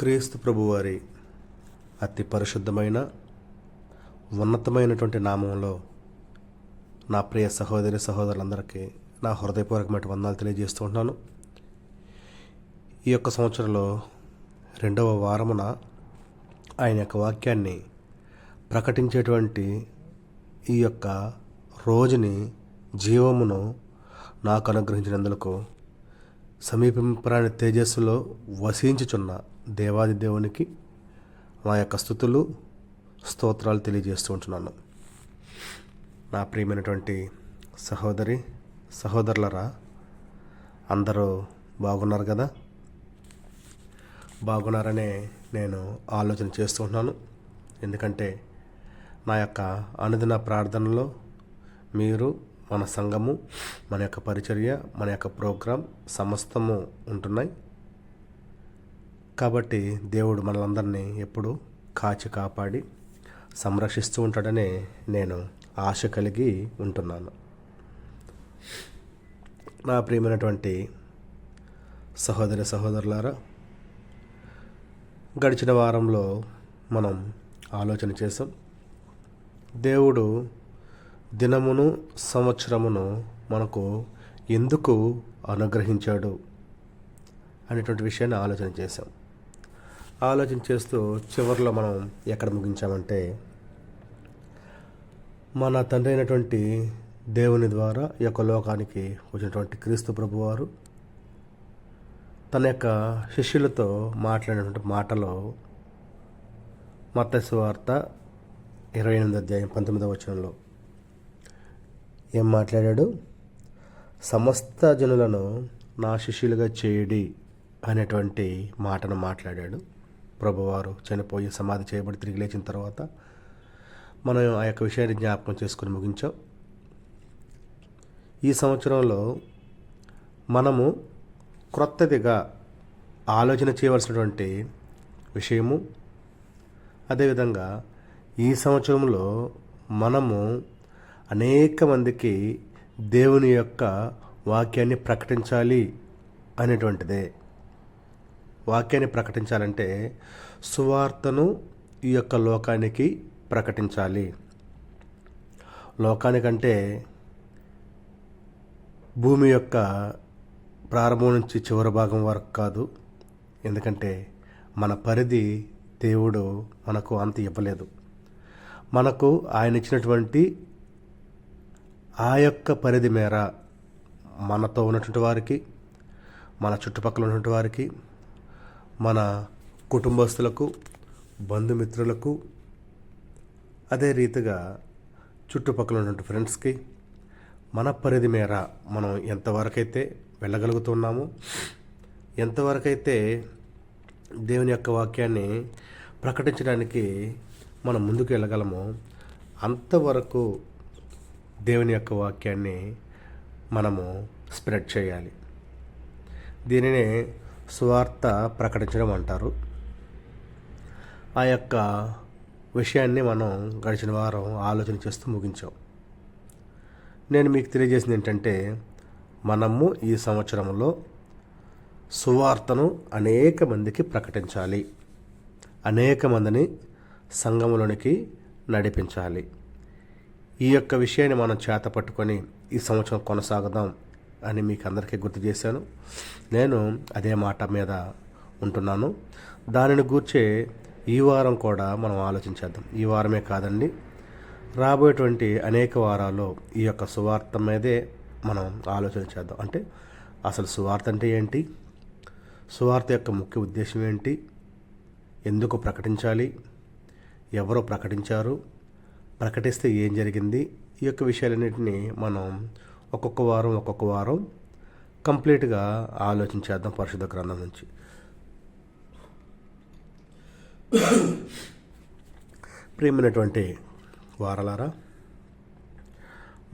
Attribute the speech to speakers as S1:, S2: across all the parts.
S1: క్రీస్తు ప్రభువారి అతి పరిశుద్ధమైన ఉన్నతమైనటువంటి నామంలో నా ప్రియ సహోదరి సహోదరులందరికీ నా హృదయపూర్వకమైన వందనాలు తెలియజేస్తూ ఉంటున్నాను. ఈ యొక్క సంవత్సరంలో 2వ వారమున ఆయన యొక్క వాక్యాన్ని ప్రకటించేటువంటి ఈ యొక్క రోజుని జీవమును నాకు అనుగ్రహించినందుకు సమీపింపరాని తేజస్సులో వసించుచున్న దేవాది దేవునికి మా యొక్క స్తుతులు స్తోత్రాలు తెలియజేస్తూ ఉంటున్నాను. నా ప్రియమైనటువంటి సహోదరి సహోదరులరా, అందరూ బాగున్నారు కదా? బాగున్నారనే నేను ఆలోచన చేస్తూ ఉంటున్నాను. ఎందుకంటే నా యొక్క అనుదిన ప్రార్థనలో మీరు, మన సంఘము, మన యొక్క పరిచర్య, మన యొక్క ప్రోగ్రాం సమస్తము ఉంటున్నాయి. కాబట్టి దేవుడు మనలందరినీ ఎప్పుడు కాచి కాపాడి సంరక్షిస్తూ ఉంటాడనే నేను ఆశ కలిగి ఉంటున్నాను. నా ప్రియమైనటువంటి సహోదరి సహోదరులారా, గడిచిన వారంలో మనం ఆలోచన చేసాం. దేవుడు దినమును సంవత్సరమును మనకు ఎందుకు అనుగ్రహించాడు అనేటువంటి విషయాన్ని ఆలోచన చేసాం. ఆలోచన చేస్తూ చివరిలో మనం ఎక్కడ ముగించామంటే, మన తండ్రి అయినటువంటి దేవుని ద్వారా ఈ యొక్క లోకానికి వచ్చినటువంటి క్రీస్తు ప్రభువారు తన యొక్క శిష్యులతో మాట్లాడినటువంటి మాటలో మత్తయి సువార్త 28వ అధ్యాయం 19వ వచనంలో ఏం మాట్లాడాడు? సమస్త జనులను నా శిష్యులుగా చేయుడి అనేటువంటి మాటను మాట్లాడాడు. ప్రభువారు చనిపోయి సమాధి చేయబడి తిరిగి లేచిన తర్వాత మనం ఆ యొక్క విషయాన్ని జ్ఞాపకం చేసుకుని ముగించాం. ఈ సంవత్సరంలో మనము క్రొత్తదిగా ఆలోచన చేయవలసినటువంటి విషయము, అదేవిధంగా ఈ సంవత్సరంలో మనము అనేక మందికి దేవుని యొక్క వాక్యాన్ని ప్రకటించాలి అనేటువంటిదే. వాక్యాన్ని ప్రకటించాలంటే సువార్తను ఈ యొక్క లోకానికి ప్రకటించాలి. లోకానికంటే భూమి యొక్క ప్రారంభం నుంచి చివరి భాగం వరకు కాదు. ఎందుకంటే మన పరిధి దేవుడు మనకు అంత ఇవ్వలేదు. మనకు ఆయన ఇచ్చినటువంటి ఆ యొక్క పరిధి మేర మనతో ఉన్నటువంటి వారికి, మన చుట్టుపక్కల ఉన్నటువంటి వారికి, మన కుటుంబస్తులకు, బంధుమిత్రులకు, అదే రీతిగా చుట్టుపక్కల ఉన్నటువంటి ఫ్రెండ్స్కి మన పరిధి మేర మనం ఎంతవరకైతే వెళ్ళగలుగుతున్నామో, ఎంతవరకైతే దేవుని యొక్క వాక్యాన్ని ప్రకటించడానికి మనం ముందుకు వెళ్ళగలమో అంతవరకు దేవుని యొక్క వాక్యాన్ని మనము స్ప్రెడ్ చేయాలి. దీనినే సువార్త ప్రకటించడం అంటారు. ఆ యొక్క విషయాన్ని మనం గడిచిన వారం ఆలోచన చేస్తూ ముగించాం. నేను మీకు తెలియజేసింది ఏంటంటే, మనము ఈ సంవత్సరంలో సువార్తను అనేక మందికి ప్రకటించాలి, అనేక మందిని సంఘములోనికి నడిపించాలి. ఈ యొక్క విషయాన్ని మనం చేత పట్టుకొని ఈ సంవత్సరం కొనసాగుదాం అని మీకు అందరికీ గుర్తు చేశాను. నేను అదే మాట మీద ఉంటున్నాను. దానిని గూర్చే ఈ వారం కూడా మనం ఆలోచించేద్దాం. ఈ వారమే కాదండి, రాబోయేటువంటి అనేక వారాల్లో ఈ యొక్క సువార్త మీదే మనం ఆలోచన చేద్దాం. అంటే అసలు సువార్త అంటే ఏంటి, సువార్త యొక్క ముఖ్య ఉద్దేశం ఏంటి, ఎందుకు ప్రకటించాలి, ఎవరో ప్రకటించారు, ప్రకటిస్తే ఏం జరిగింది, ఈ యొక్క విషయాలన్నింటినీ మనం ఒక్కొక్క వారం కంప్లీట్గా ఆలోచించేద్దాం పరిశుద్ధ గ్రంథం నుంచి. ప్రియమైనటువంటి వారలారా,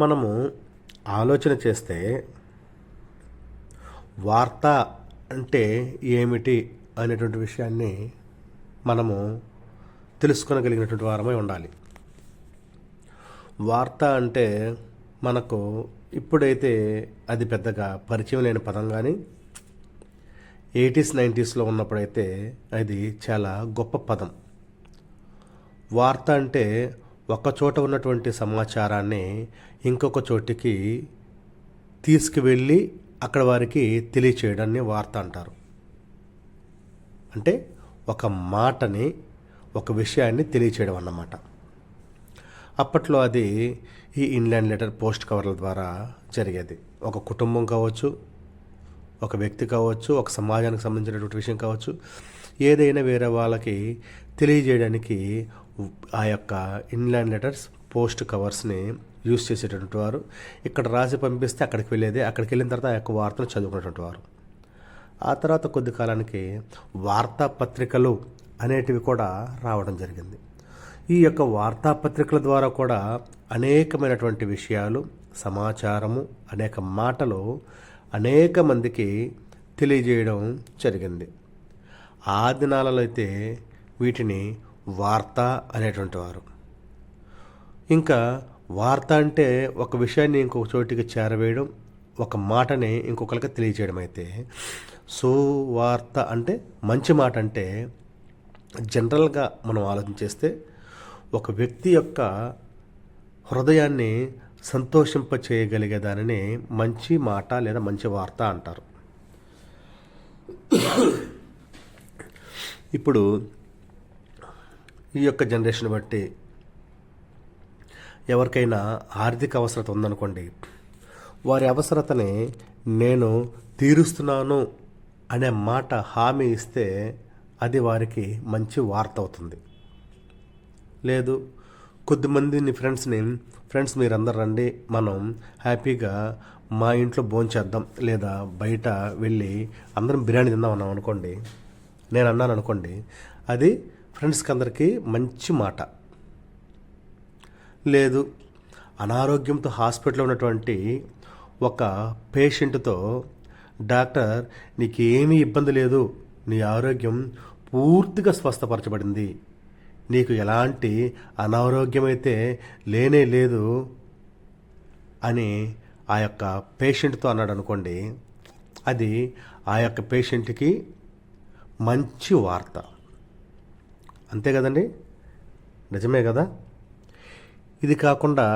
S1: మనము ఆలోచన చేస్తే వార్త అంటే ఏమిటి అనేటువంటి విషయాన్ని మనము తెలుసుకోగలిగినటువంటి వారమై ఉండాలి. వార్త అంటే మనకు ఇప్పుడైతే అది పెద్దగా పరిచయం లేని పదం, కానీ 80s 90స్లో ఉన్నప్పుడైతే అది చాలా గొప్ప పదం. వార్త అంటే ఒక చోట ఉన్నటువంటి సమాచారాన్ని ఇంకొక చోటికి తీసుకువెళ్ళి అక్కడ వారికి తెలియచేయడాన్ని వార్త అంటారు. అంటే ఒక మాటని, ఒక విషయాన్ని తెలియచేయడం అన్నమాట. అప్పట్లో అది ఈ ఇన్లాండ్ లెటర్, పోస్ట్ కవర్ల ద్వారా జరిగేది. ఒక కుటుంబం కావచ్చు, ఒక వ్యక్తి కావచ్చు, ఒక సమాజానికి సంబంధించినటువంటి విషయం కావచ్చు, ఏదైనా వేరే వాళ్ళకి తెలియజేయడానికి ఆ యొక్క ఇన్లాండ్ లెటర్స్, పోస్ట్ కవర్స్ని యూస్ చేసేటటువంటి వారు. ఇక్కడ రాసి పంపిస్తే అక్కడికి వెళ్ళేది, అక్కడికి వెళ్ళిన తర్వాత ఆ యొక్క వార్తను చదువుకునేటువంటి వారు. ఆ తర్వాత కొద్ది కాలానికి వార్తాపత్రికలు అనేటివి కూడా రావడం జరిగింది. ఈ యొక్క వార్తాపత్రికల ద్వారా కూడా అనేకమైనటువంటి విషయాలు, సమాచారము, అనేక మాటలు అనేక మందికి తెలియజేయడం జరిగింది. ఆ దినాలలో అయితే వీటిని వార్త అనేటువంటి వారు. ఇంకా వార్త అంటే ఒక విషయాన్ని ఇంకొక చోటికి చేరవేయడం, ఒక మాటని ఇంకొకరికి తెలియజేయడం అయితే, సువార్త అంటే మంచి మాట. అంటే జనరల్గా మనం ఆలోచించేస్తే ఒక వ్యక్తి యొక్క హృదయాన్ని సంతోషింప చేయగలిగే దానిని మంచి మాట లేదా మంచి వార్త అంటారు. ఇప్పుడు ఈ యొక్క జనరేషన్ బట్టి ఎవరికైనా ఆర్థిక అవసరత ఉందనుకోండి, వారి అవసరతని నేను తీరుస్తున్నాను అనే మాట హామీ ఇస్తే అది వారికి మంచి వార్త అవుతుంది. లేదు, కొద్దిమందిని ఫ్రెండ్స్ మీరందరూ రండి, మనం హ్యాపీగా మా ఇంట్లో భోంచేద్దాం, లేదా బయట వెళ్ళి అందరం బిర్యానీ తిందాం అన్నాం అనుకోండి, నేను అన్నాను అనుకోండి, అది ఫ్రెండ్స్కి అందరికీ మంచి మాట. లేదు, అనారోగ్యంతో హాస్పిటల్లో ఉన్నటువంటి ఒక పేషెంట్తో డాక్టర్ నీకేమీ ఇబ్బంది లేదు, నీ ఆరోగ్యం పూర్తిగా స్వస్థపరచబడింది, నీకు ఎలాంటి అనారోగ్యం అయితే లేనే లేదు అని ఆ యొక్క పేషెంట్తో అన్నాడు అనుకోండి, అది ఆ యొక్క పేషెంట్కి మంచి వార్త. అంతే కదండి, నిజమే కదా. ఇది కాకుండా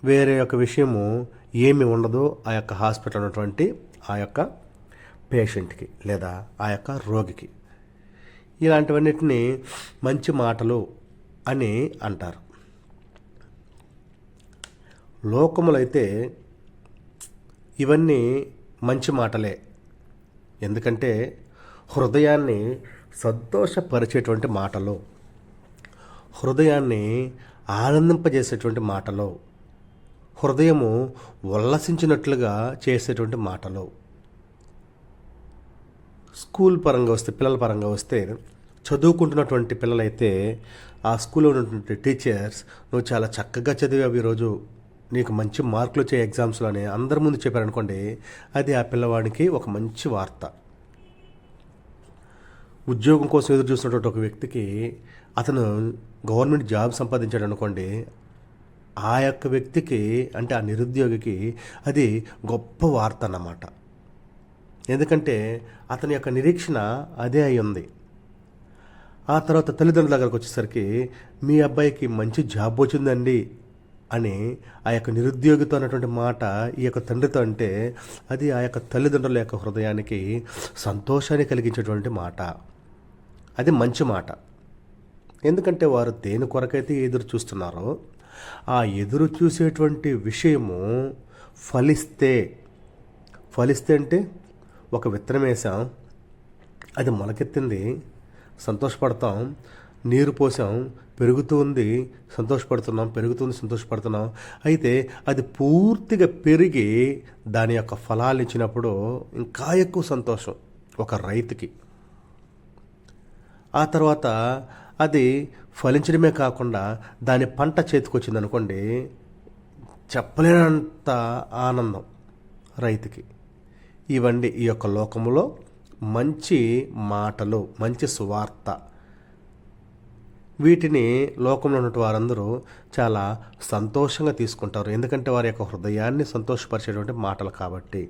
S1: వేరే యొక్క విషయము ఏమి ఉండదు ఆ యొక్క హాస్పిటల్ ఉన్నటువంటి ఆ యొక్క పేషెంట్కి లేదా ఆ యొక్క రోగికి. ఇలాంటివన్నిటిని మంచి మాటలు అని అంటారు. లోకములో అయితే ఇవన్నీ మంచి మాటలే. ఎందుకంటే హృదయాన్ని సంతోషపరిచేటువంటి మాటలు, హృదయాన్ని ఆనందింపజేసేటువంటి మాటలు, హృదయము ఉల్లసించినట్లుగా చేసేటువంటి మాటలు. స్కూల్ పరంగా వస్తే, పిల్లల పరంగా వస్తే, చదువుకుంటున్నటువంటి పిల్లలైతే ఆ స్కూల్లో ఉన్నటువంటి టీచర్స్ నువ్వు చాలా చక్కగా చదివావు, ఈరోజు నీకు మంచి మార్కులు వచ్చే ఎగ్జామ్స్లో అని అందరి ముందు చెప్పారనుకోండి, అది ఆ పిల్లవాడికి ఒక మంచి వార్త. ఉద్యోగం కోసం ఎదురు చూసినటువంటి ఒక వ్యక్తికి అతను గవర్నమెంట్ జాబ్ సంపాదించాడు అనుకోండి, ఆ యొక్క వ్యక్తికి అంటే ఆ నిరుద్యోగికి అది గొప్ప వార్త అన్నమాట. ఎందుకంటే అతని యొక్క నిరీక్షణ అదే అయి ఉంది. ఆ తర్వాత తల్లిదండ్రుల దగ్గరకు వచ్చేసరికి మీ అబ్బాయికి మంచి జాబ్ వచ్చిందండి అని ఆ యొక్క నిరుద్యోగితో అన్నటువంటి మాట ఈ యొక్క తండ్రితో అంటే అది ఆ యొక్క తల్లిదండ్రుల యొక్క హృదయానికి సంతోషాన్ని కలిగించేటువంటి మాట. అది మంచి మాట. ఎందుకంటే వారు దేని కొరకైతే ఎదురు చూస్తున్నారో ఆ ఎదురు చూసేటువంటి విషయము ఫలిస్తే అంటే ఒక విత్తనం వేసాం, అది మొలకెత్తింది, సంతోషపడతాం, నీరు పోసాం, పెరుగుతూ ఉంది, సంతోషపడుతున్నాం, పెరుగుతుంది, సంతోషపడుతున్నాం. అయితే అది పూర్తిగా పెరిగి దాని యొక్క ఫలాలు ఇచ్చినప్పుడు ఇంకా ఎక్కువ సంతోషం ఒక రైతుకి. ఆ తర్వాత అది ఫలించడమే కాకుండా దాని పంట చేతికొచ్చింది అనుకోండి, చెప్పలేనంత ఆనందం రైతుకి. ఇవన్నీ ఈ యొక్క లోకములో మంచి మాటలు, మంచి సువార్త. వీటిని లోకంలో ఉన్న వారందరూ చాలా సంతోషంగా తీసుకుంటారు. ఎందుకంటే వారి యొక్క హృదయాన్ని సంతోషపరిచేటువంటి మాటలు కాబట్టి.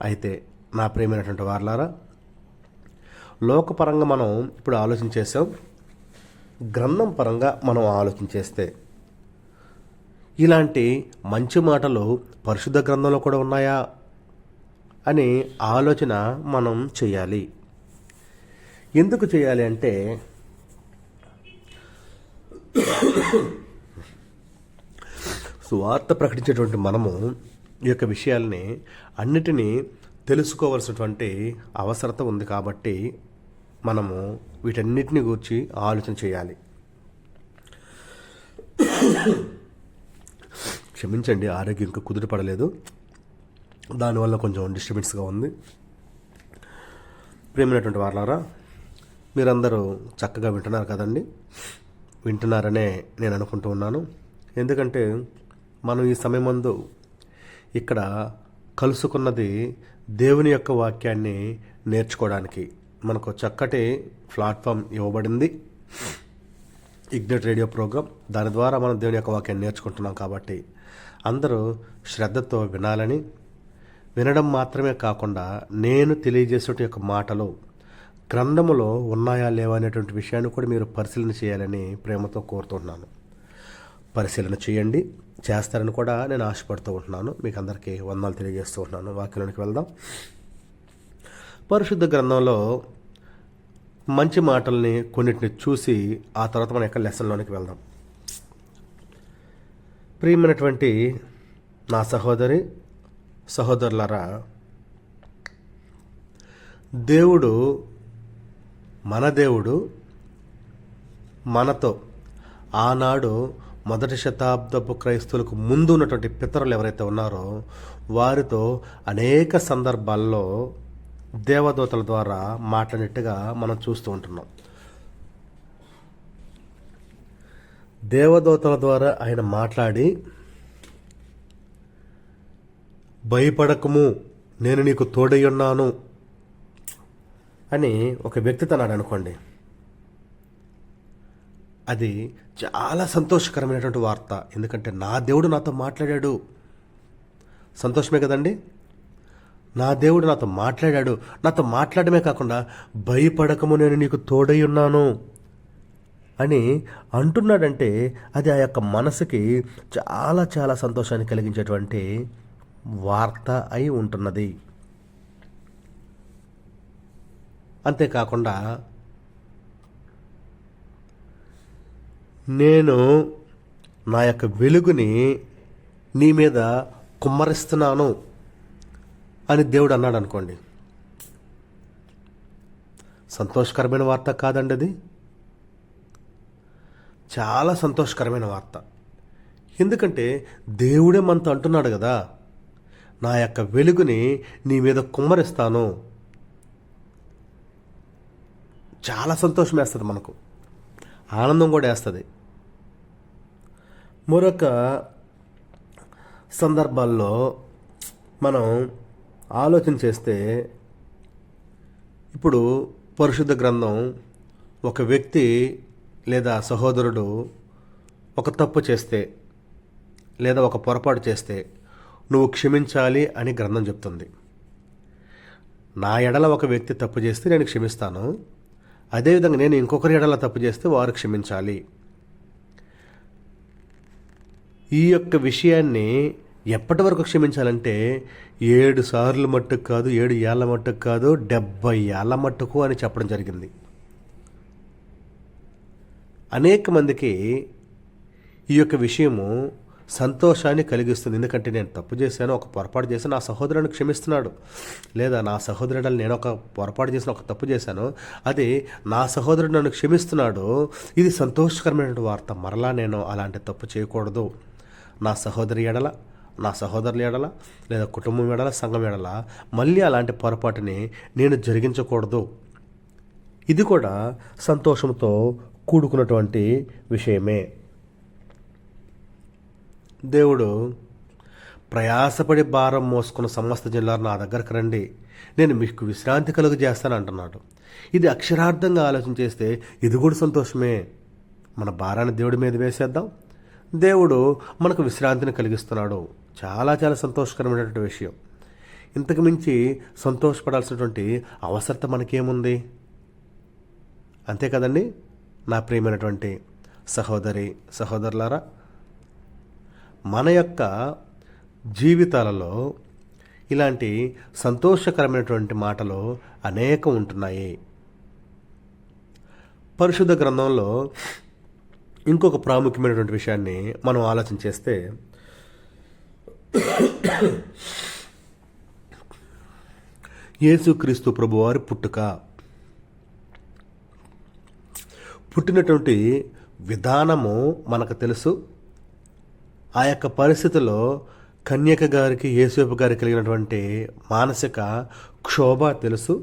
S1: అయితే నా ప్రియమైనటువంటి వారలారా, లోకపరంగా మనం ఇప్పుడు ఆలోచన చేసాం. గ్రంథం పరంగా మనం ఆలోచన చేస్తే ఇలాంటి మంచి మాటలు పరిశుద్ధ గ్రంథంలో కూడా ఉన్నాయా అని ఆలోచన మనం చేయాలి. ఎందుకు చేయాలి అంటే, సువార్త ప్రకటించేటువంటి మనము ఈ యొక్క విషయాల్ని అన్నిటినీ తెలుసుకోవాల్సినటువంటి అవసరత ఉంది. కాబట్టి మనము వీటన్నిటిని గురించి ఆలోచన చేయాలి. క్షమించండి, ఆరోగ్యం ఇంకా కుదుటపడలేదు, దానివల్ల కొంచెం డిస్టర్బెన్స్గా ఉంది. ప్రియమైనటువంటి వారలారా, మీరందరూ చక్కగా వింటున్నారు కదండి. వింటున్నారనే నేను అనుకుంటూ ఉన్నాను. ఎందుకంటే మనం ఈ సమయమందు ఇక్కడ కలుసుకున్నది దేవుని యొక్క వాక్యాన్ని నేర్చుకోవడానికి. మనకు చక్కటి ప్లాట్ఫామ్ ఇవ్వబడింది, ఇగ్నైట్ రేడియో ప్రోగ్రాం. దాని ద్వారా మనం దేవుని యొక్క వాక్యాన్ని నేర్చుకుంటున్నాం. కాబట్టి అందరూ శ్రద్ధతో వినాలని, వినడం మాత్రమే కాకుండా నేను తెలియజేసే యొక్క మాటలు గ్రంథములో ఉన్నాయా లేవా అనేటువంటి విషయాన్ని కూడా మీరు పరిశీలన చేయాలని ప్రేమతో కోరుతున్నాను. పరిశీలన చేయండి, చేస్తారని కూడా నేను ఆశపడుతూ ఉంటున్నాను. మీకు అందరికీ వందనాలు తెలియజేస్తూ ఉంటున్నాను. వాక్యంలోనికి వెళ్దాం. పరిశుద్ధ గ్రంథంలో మంచి మాటల్ని కొన్నిటిని చూసి ఆ తర్వాత మన యొక్క లెసన్లోనికి వెళ్దాం. ప్రియమైనటువంటి నా సహోదరులారా, మన దేవుడు మనతో ఆనాడు మొదటి శతాబ్దపు క్రైస్తవులకు ముందు ఉన్నటువంటి పితరులు ఎవరైతే ఉన్నారో వారితో అనేక సందర్భాల్లో దేవదూతల ద్వారా మాట్లాడినట్టుగా మనం చూస్తూ ఉంటున్నాం. దేవదూతల ద్వారా ఆయన మాట్లాడి, భయపడకము, నేను నీకు తోడై ఉన్నాను అని ఒక వ్యక్తి తన్నాడు అనుకోండి. అది చాలా సంతోషకరమైనటువంటి వార్త. ఎందుకంటే నా దేవుడు నాతో మాట్లాడాడు. సంతోషమే కదండి. నా దేవుడు నాతో మాట్లాడాడు. నాతో మాట్లాడమే కాకుండా భయపడకము, నేను నీకు తోడై ఉన్నాను అని అంటున్నాడంటే అది ఆ యొక్క మనసుకి చాలా చాలా సంతోషాన్ని కలిగించేటువంటి వార్త అయి ఉంటున్నది. అంతేకాకుండా నేను నా యొక్క వెలుగుని నీ మీద కుమ్మరిస్తున్నాను అని దేవుడు అన్నాడు అనుకోండి. సంతోషకరమైన వార్త కాదండి అది? చాలా సంతోషకరమైన వార్త. ఎందుకంటే దేవుడే మనతో అంటున్నాడు కదా, నా యొక్క వెలుగుని నీ మీద కుమ్మరిస్తాను. చాలా సంతోషం వేస్తుంది, మనకు ఆనందం కూడా వేస్తుంది. మరొక సందర్భాల్లో మనం ఆలోచన చేస్తే, ఇప్పుడు పరిశుద్ధ గ్రంథం ఒక వ్యక్తి లేదా సహోదరుడు ఒక తప్పు చేస్తే లేదా ఒక పొరపాటు చేస్తే నువ్వు క్షమించాలి అని గ్రంథం చెప్తుంది. నా ఎడల ఒక వ్యక్తి తప్పు చేస్తే నేను క్షమిస్తాను, అదేవిధంగా నేను ఇంకొకరి ఎడల తప్పు చేస్తే వారు క్షమించాలి. ఈ యొక్క విషయాన్ని ఎప్పటి వరకు క్షమించాలంటే 7 సార్లు మట్టుకు కాదు, 7 ఏళ్ల మట్టుకు కాదు, 70 ఏళ్ల మట్టుకు అని చెప్పడం జరిగింది. అనేక మందికి ఈ యొక్క విషయము సంతోషాన్ని కలిగిస్తుంది. ఎందుకంటే నేను తప్పు చేశాను, ఒక పొరపాటు చేశాను, నా సహోదరుని క్షమిస్తున్నాడు, లేదా నా సహోదరుడు నేను ఒక పొరపాటు చేసిన ఒక తప్పు చేశాను, అది నా సహోదరుడు నన్ను క్షమిస్తున్నాడు. ఇది సంతోషకరమైనటువంటి వార్త. మరలా నేను అలాంటి తప్పు చేయకూడదు. నా సహోదరి ఎడల, నా సహోదరుల ఎడల, లేదా కుటుంబం ఎడల, సంఘం ఎడల మళ్ళీ అలాంటి పొరపాటుని నేను జరిగించకూడదు. ఇది కూడా సంతోషంతో కూడుకున్నటువంటి విషయమే. దేవుడు ప్రయాసపడి భారం మోసుకున్న సమస్త జిల్లాలు నా దగ్గరకు రండి, నేను మీకు విశ్రాంతి కలుగు చేస్తాను అంటున్నాడు. ఇది అక్షరార్థంగా ఆలోచన చేస్తే ఇది కూడా సంతోషమే. మన భారాన్ని దేవుడి మీద వేసేద్దాం, దేవుడు మనకు విశ్రాంతిని కలిగిస్తున్నాడు. చాలా చాలా సంతోషకరమైనటువంటి విషయం. ఇంతకు మించి సంతోషపడాల్సినటువంటి అవసరత మనకేముంది? అంతే కదండి నా ప్రియమైనటువంటి సహోదరి సహోదరులారా. మన యొక్క జీవితాలలో ఇలాంటి సంతోషకరమైనటువంటి మాటలు అనేకం ఉంటున్నాయి. పరిశుద్ధ గ్రంథంలో ఇంకొక ప్రాముఖ్యమైనటువంటి విషయాన్ని మనం ఆలోచన చేస్తే, యేసుక్రీస్తు ప్రభువారి పుట్టినటువంటి విధానము మనకు తెలుసు. ఆ యొక్క పరిస్థితిలో కన్యక గారికి, యేసేపు గారికి కలిగినటువంటి మానసిక క్షోభ తెలుసు.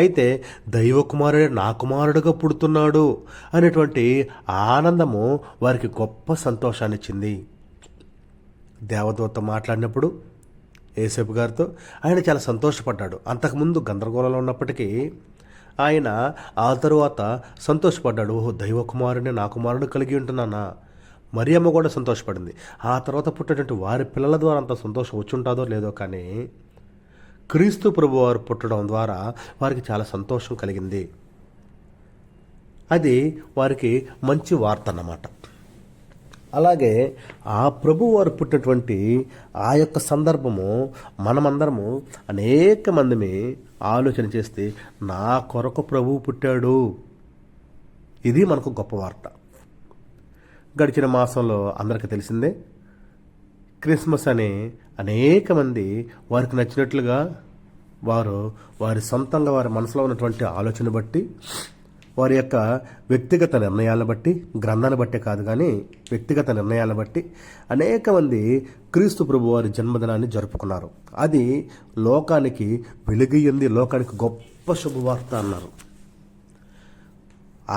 S1: అయితే దైవ కుమారుడే నా కుమారుడుగా పుడుతున్నాడు అనేటువంటి ఆనందము వారికి గొప్ప సంతోషాన్ని ఇచ్చింది. దేవదూత మాట్లాడినప్పుడు యేసేపు గారితో ఆయన చాలా సంతోషపడ్డాడు. అంతకుముందు గందరగోళంలో ఉన్నప్పటికీ ఆయన ఆ తరువాత సంతోషపడ్డాడు. ఓహో, దైవ కుమారుడిని నా కుమారుడు కలిగి ఉంటున్నానా. మరియమ్మ కూడా సంతోషపడింది. ఆ తర్వాత పుట్టినటువంటి వారి పిల్లల ద్వారా అంత సంతోషం వచ్చుంటుందో లేదో, కానీ క్రీస్తు ప్రభువారు పుట్టడం ద్వారా వారికి చాలా సంతోషం కలిగింది. అది వారికి మంచి వార్త అన్నమాట. అలాగే ఆ ప్రభువారు పుట్టినటువంటి ఆ యొక్క సందర్భము మనమందరము అనేక మందిని ఆలోచన చేస్తే నా కొరకు ప్రభువు పుట్టాడు, ఇది మనకు గొప్ప వార్త. గడిచిన మాసంలో అందరికీ తెలిసిందే, క్రిస్మస్ అని అనేక మంది వారికి నచ్చినట్లుగా వారి సొంతంగా వారి మనసులో ఉన్నటువంటి ఆలోచన బట్టి, వారి యొక్క వ్యక్తిగత నిర్ణయాలను బట్టి, గ్రంథాన్ని బట్టే కాదు కానీ వ్యక్తిగత నిర్ణయాలను బట్టి అనేక మంది క్రీస్తు ప్రభు వారి జన్మదినాన్ని జరుపుకున్నారు. అది లోకానికి వెలుగయ్యింది, లోకానికి గొప్ప శుభవార్త అన్నారు.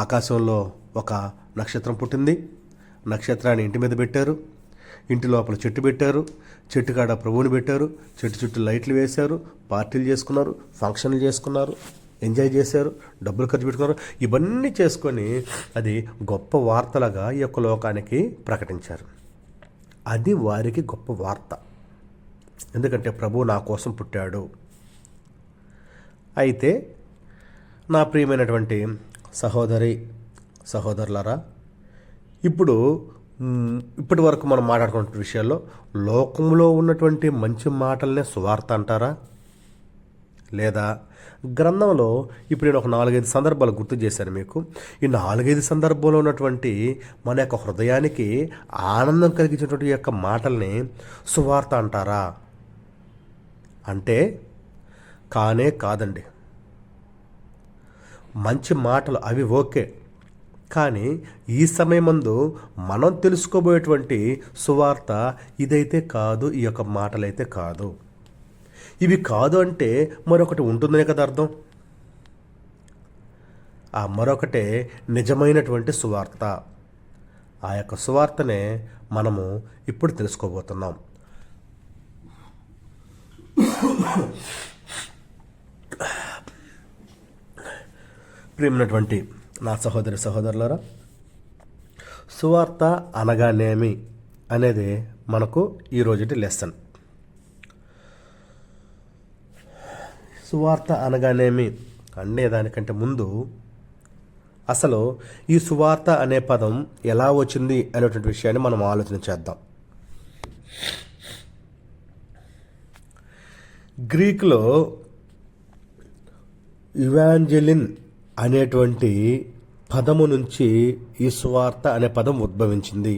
S1: ఆకాశంలో ఒక నక్షత్రం పుట్టింది. నక్షత్రాన్ని ఇంటి మీద పెట్టారు, ఇంటి లోపల చెట్టు పెట్టారు, చెట్టు కాడ ప్రభువుని పెట్టారు, చెట్టు చుట్టూ లైట్లు వేశారు, పార్టీలు చేసుకున్నారు, ఫంక్షన్లు చేసుకున్నారు, ఎంజాయ్ చేశారు, డబ్బులు ఖర్చు పెట్టుకున్నారు. ఇవన్నీ చేసుకొని అది గొప్ప వార్తలుగా ఈ యొక్క లోకానికి ప్రకటించారు. అది వారికి గొప్ప వార్త, ఎందుకంటే ప్రభువు నా కోసం పుట్టాడు. అయితే నా ప్రియమైనటువంటి సహోదరి సహోదరులారా, ఇప్పటి వరకు మనం మాట్లాడుకున్న విషయాల్లో లోకంలో ఉన్నటువంటి మంచి మాటలనే సువార్త అంటారా, లేదా గ్రంథంలో ఇప్పుడు నేను ఒక 4-5 సందర్భాలు గుర్తు చేశాను మీకు. ఈ 4-5 సందర్భంలో ఉన్నటువంటి మన యొక్క హృదయానికి ఆనందం కలిగించేటువంటి యొక్క మాటల్ని సువార్త అంటారా అంటే కానే కాదండి. మంచి మాటలు అవి ఓకే, కానీ ఈ సమయమందు మనం తెలుసుకోబోయేటువంటి సువార్త ఇదైతే కాదు, ఈ యొక్క మాటలైతే కాదు. ఇవి కాదు అంటే మరొకటి ఉంటుందనే కదా అర్థం. ఆ మరొకటే నిజమైనటువంటి సువార్త. ఆ యొక్క సువార్తనే మనము ఇప్పుడు తెలుసుకోబోతున్నాం. ప్రియమైనటువంటి నా సహోదరి సహోదరులారా, సువార్త అనగానేమి అనేది మనకు ఈరోజుటి లెసన్. సువార్త అనగానేమి అనే దానికంటే ముందు అసలు ఈ సువార్త అనే పదం ఎలా వచ్చింది అనేటువంటి విషయాన్ని మనం ఆలోచన చేద్దాం. గ్రీకులో ఇవాంజెలిన్ అనేటువంటి పదము నుంచి ఈ సువార్త అనే పదం ఉద్భవించింది.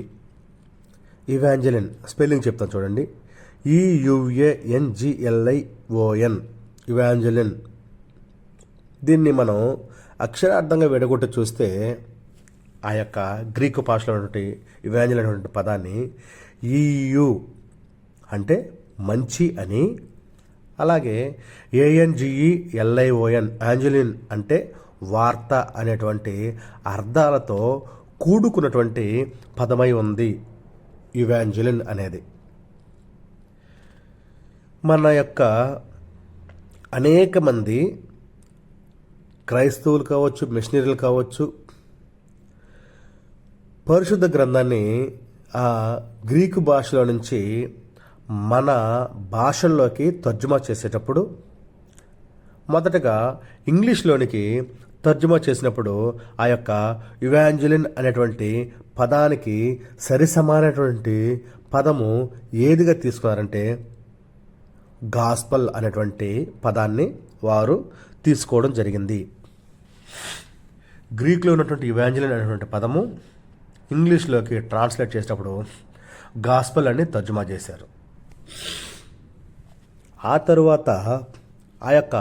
S1: ఇవాంజెలిన్ స్పెల్లింగ్ చెప్తాను చూడండి, EUANGLION, ఇవాంజెలిన్. దీన్ని మనం అక్షరార్థంగా విడగొట్టి చూస్తే ఆ యొక్క గ్రీకు భాషలో ఉన్నటువంటి ఇవాంజెలిన్ అనేటువంటి పదాన్ని EU అంటే మంచి అని, అలాగే ANGELION యాంజెలిన్ అంటే వార్త అనేటువంటి అర్థాలతో కూడుకున్నటువంటి పదమై ఉంది ఇవాంజెలిన్ అనేది. మన యొక్క అనేక మంది క్రైస్తవులు కావచ్చు, మిషనరీలు కావచ్చు, పరిశుద్ధ గ్రంథాన్ని ఆ గ్రీకు భాషలో నుంచి మన భాషల్లోకి తర్జుమా చేసేటప్పుడు మొదటగా ఇంగ్లీష్లోనికి తర్జుమా చేసినప్పుడు ఆ యొక్క ఇవాంజలిన్ అనేటువంటి పదానికి సరిసమానటువంటి పదము ఏదిగా తీసుకున్నారంటే గాస్పల్ అనేటువంటి పదాన్ని వారు తీసుకోవడం జరిగింది. గ్రీక్లో ఉన్నటువంటి ఇవాంజలిన్ అనేటువంటి పదము ఇంగ్లీష్లోకి ట్రాన్స్లేట్ చేసేటప్పుడు గాస్పల్ అని తర్జుమా చేశారు. ఆ తరువాత ఆ యొక్క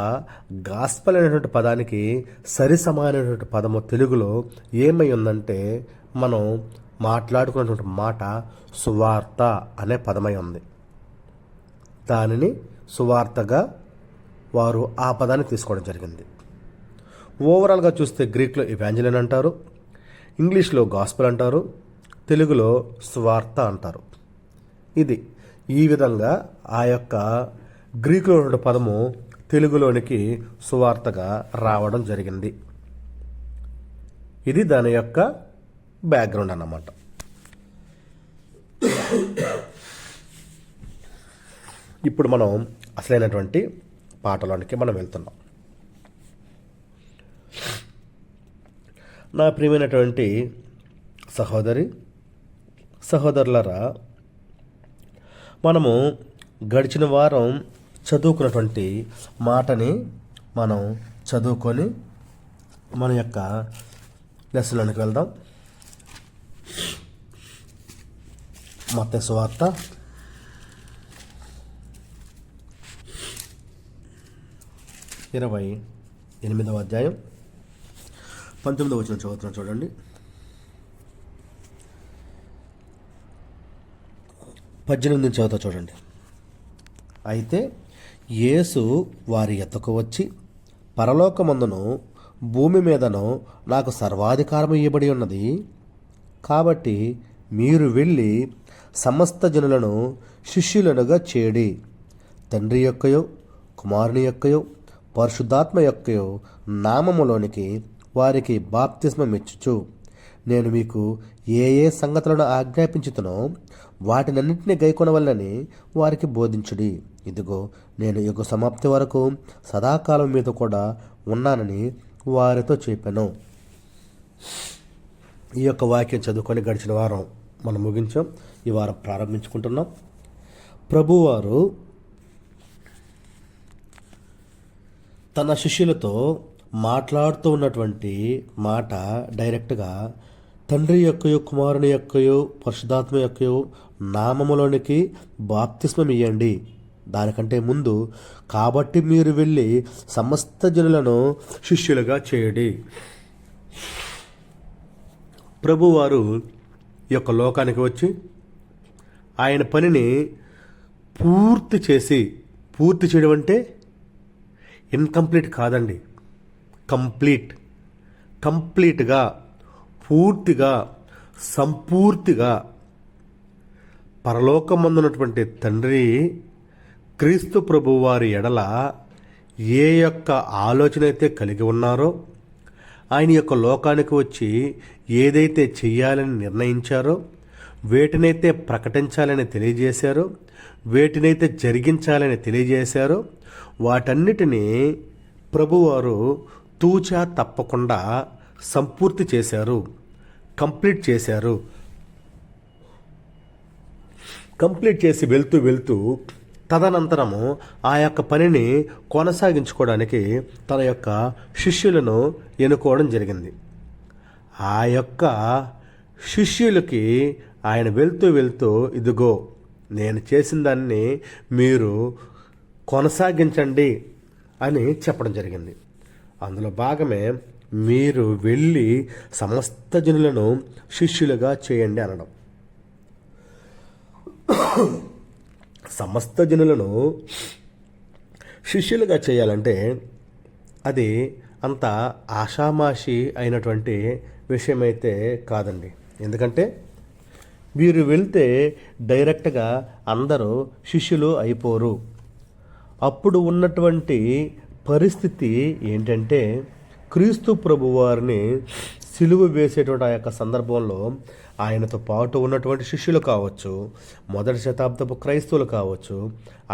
S1: గాస్పల్ అనేటువంటి పదానికి సరి సమానమైనటువంటి పదము తెలుగులో ఏమై ఉందంటే మనం మాట్లాడుకున్నటువంటి మాట సువార్త అనే పదమై ఉంది. దానిని సువార్తగా వారు ఆ పదాన్ని తీసుకోవడం జరిగింది. ఓవరాల్గా చూస్తే గ్రీక్లో ఇవాంజలిన్ అంటారు, ఇంగ్లీష్లో గాస్పల్ అంటారు, తెలుగులో సువార్త అంటారు. ఇది ఈ విధంగా ఆ యొక్క గ్రీకులో ఉన్న పదము తెలుగులోనికి సువార్తగా రావడం జరిగింది. ఇది దాని యొక్క బ్యాక్గ్రౌండ్ అన్నమాట. ఇప్పుడు మనం అసలైనటువంటి పాటలోనికి మనం వెళ్తున్నాం. నా ప్రియమైనటువంటి సహోదరి సహోదరులరా, మనము గడిచిన వారం చదువుకున్నటువంటి మాటని మనం చదువుకొని మన యొక్క లెసన్లోనికి వెళ్దాం. మత్తయి సువార్త 28వ అధ్యాయం 19వ వచనం చదువుతున్నాం, చూడండి. 18 చదువుతా చూడండి. అయితే యేసు వారి ఎద్దకు వచ్చి, పరలోకమందును భూమి మీదను నాకు సర్వాధికారం ఇవ్వబడి ఉన్నది, కాబట్టి మీరు వెళ్ళి సమస్త జనులను శిష్యులనుగా చేడి, తండ్రి యొక్కయో కుమారుని యొక్కయో పరిశుద్ధాత్మ యొక్కయో నామములోనికి వారికి బాప్తిస్మమిచ్చుచు, నేను మీకు ఏ ఏ సంగతులను ఆజ్ఞాపించుతునో వాటినన్నింటినీ గైకొనవల్లని వారికి బోధించుడి. ఇదిగో నేను యుగ సమాప్తి వరకు సదాకాలం మీద కూడా ఉన్నానని వారితో చెప్పాను. ఈ యొక్క వాక్యం చదువుకొని గడిచిన వారం మనం ముగించాం. ఈ వారం ప్రారంభించుకుంటున్నాం. ప్రభువారు తన శిష్యులతో మాట్లాడుతూ ఉన్నటువంటి మాట డైరెక్ట్గా తండ్రి యొక్కయో కుమారుని యొక్కయో పరిశుద్ధాత్మ యొక్కయో నామములోనికి బాప్తిస్మం ఇయ్యండి. దానికంటే ముందు కాబట్టి మీరు వెళ్ళి సమస్త జనులను శిష్యులుగా చేయండి. ప్రభువారు ఈ యొక్క లోకానికి వచ్చి ఆయన పనిని పూర్తి చేయడం అంటే ఇన్కంప్లీట్ కాదండి, కంప్లీట్గా పూర్తిగా సంపూర్తిగా పరలోకమందున్నటువంటి తండ్రి క్రీస్తు ప్రభు వారి ఎడల ఏ యొక్క ఆలోచన అయితే కలిగి ఉన్నారో, ఆయన యొక్క లోకానికి వచ్చి ఏదైతే చెయ్యాలని నిర్ణయించారో, వేటినైతే ప్రకటించాలని తెలియజేశారో, వేటినైతే జరిగించాలని తెలియజేశారో, వాటన్నిటినీ ప్రభువారు తూచా తప్పకుండా సంపూర్తి చేశారు, కంప్లీట్ చేశారు. కంప్లీట్ చేసి వెళ్తూ తదనంతరము ఆ యొక్క పనిని కొనసాగించుకోవడానికి తన యొక్క శిష్యులను ఎన్నుకోవడం జరిగింది. ఆ యొక్క శిష్యులకి ఆయన వెళ్తూ ఇదిగో నేను చేసిన దాన్ని మీరు కొనసాగించండి అని చెప్పడం జరిగింది. అందులో భాగమే మీరు వెళ్ళి సమస్త జనులను శిష్యులుగా చేయండి అనడం. సమస్త జనులను శిష్యులుగా చేయాలంటే అది అంత ఆషామాషి అయినటువంటి విషయమైతే కాదండి. ఎందుకంటే వీరు వెళ్తే డైరెక్ట్గా అందరూ శిష్యులు అయిపోరు. అప్పుడు ఉన్నటువంటి పరిస్థితి ఏంటంటే, క్రీస్తు ప్రభు వారిని సిలువ వేసేటువంటి ఆ యొక్క సందర్భంలో ఆయనతో పాటు ఉన్నటువంటి శిష్యులు కావచ్చు, మొదటి శతాబ్దపు క్రైస్తవులు కావచ్చు,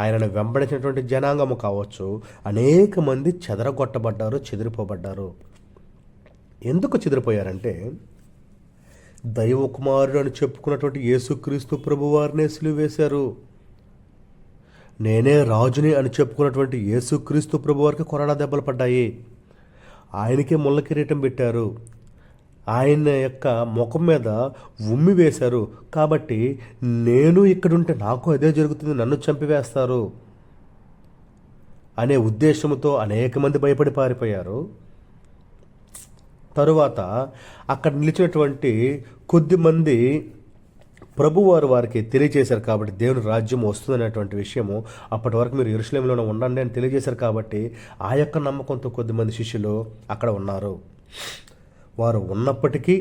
S1: ఆయనను వెంబడించినటువంటి జనాంగము కావచ్చు, అనేక మంది చెదరగొట్టబడ్డారు, చెదిరిపోబడ్డారు. ఎందుకు చెదిరిపోయారంటే దైవ కుమారుడు అని చెప్పుకున్నటువంటి యేసుక్రీస్తు ప్రభువారినే సిలువేశారు. నేనే రాజుని అని చెప్పుకున్నటువంటి యేసుక్రీస్తు ప్రభువారికి కొరడా దెబ్బలు పడ్డాయి. ఆయనకే ముళ్ళ కిరీటం పెట్టారు. ఆయన యొక్క ముఖం మీద ఉమ్మి వేశారు. కాబట్టి నేను ఇక్కడుంటే నాకు అదే జరుగుతుంది, నన్ను చంపివేస్తారు అనే ఉద్దేశంతో అనేక మంది భయపడి పారిపోయారు. తరువాత అక్కడ నిలిచినటువంటి కొద్దిమంది ప్రభువారు వారికి తెలియజేశారు కాబట్టి దేవుని రాజ్యం వస్తుందనేటువంటి విషయము, అప్పటి వరకు మీరు యెరూషలేములోనే ఉండండి అని తెలియజేశారు కాబట్టి ఆ యొక్క నమ్మకంతో కొద్దిమంది శిష్యులు అక్కడ ఉన్నారు. వారు ఉన్నప్పటికీ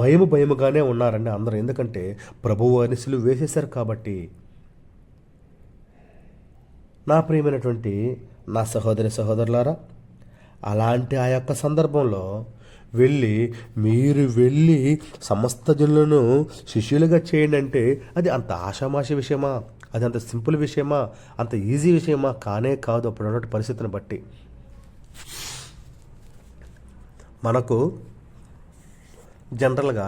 S1: భయముగానే ఉన్నారండి అందరూ. ఎందుకంటే ప్రభువారిని సిలువ వేసేశారు కాబట్టి. నా ప్రియమైనటువంటి నా సహోదరి సహోదరులారా, అలాంటి ఆ యొక్క సందర్భంలో మీరు వెళ్ళి సమస్త జనులను శిష్యులుగా చేయండి అంటే అది అంత ఆషామాషి విషయమా? అది అంత సింపుల్ విషయమా? అంత ఈజీ విషయమా? కానే కాదు. అప్పుడు ఉన్నటువంటి పరిస్థితిని బట్టి మనకు జనరల్గా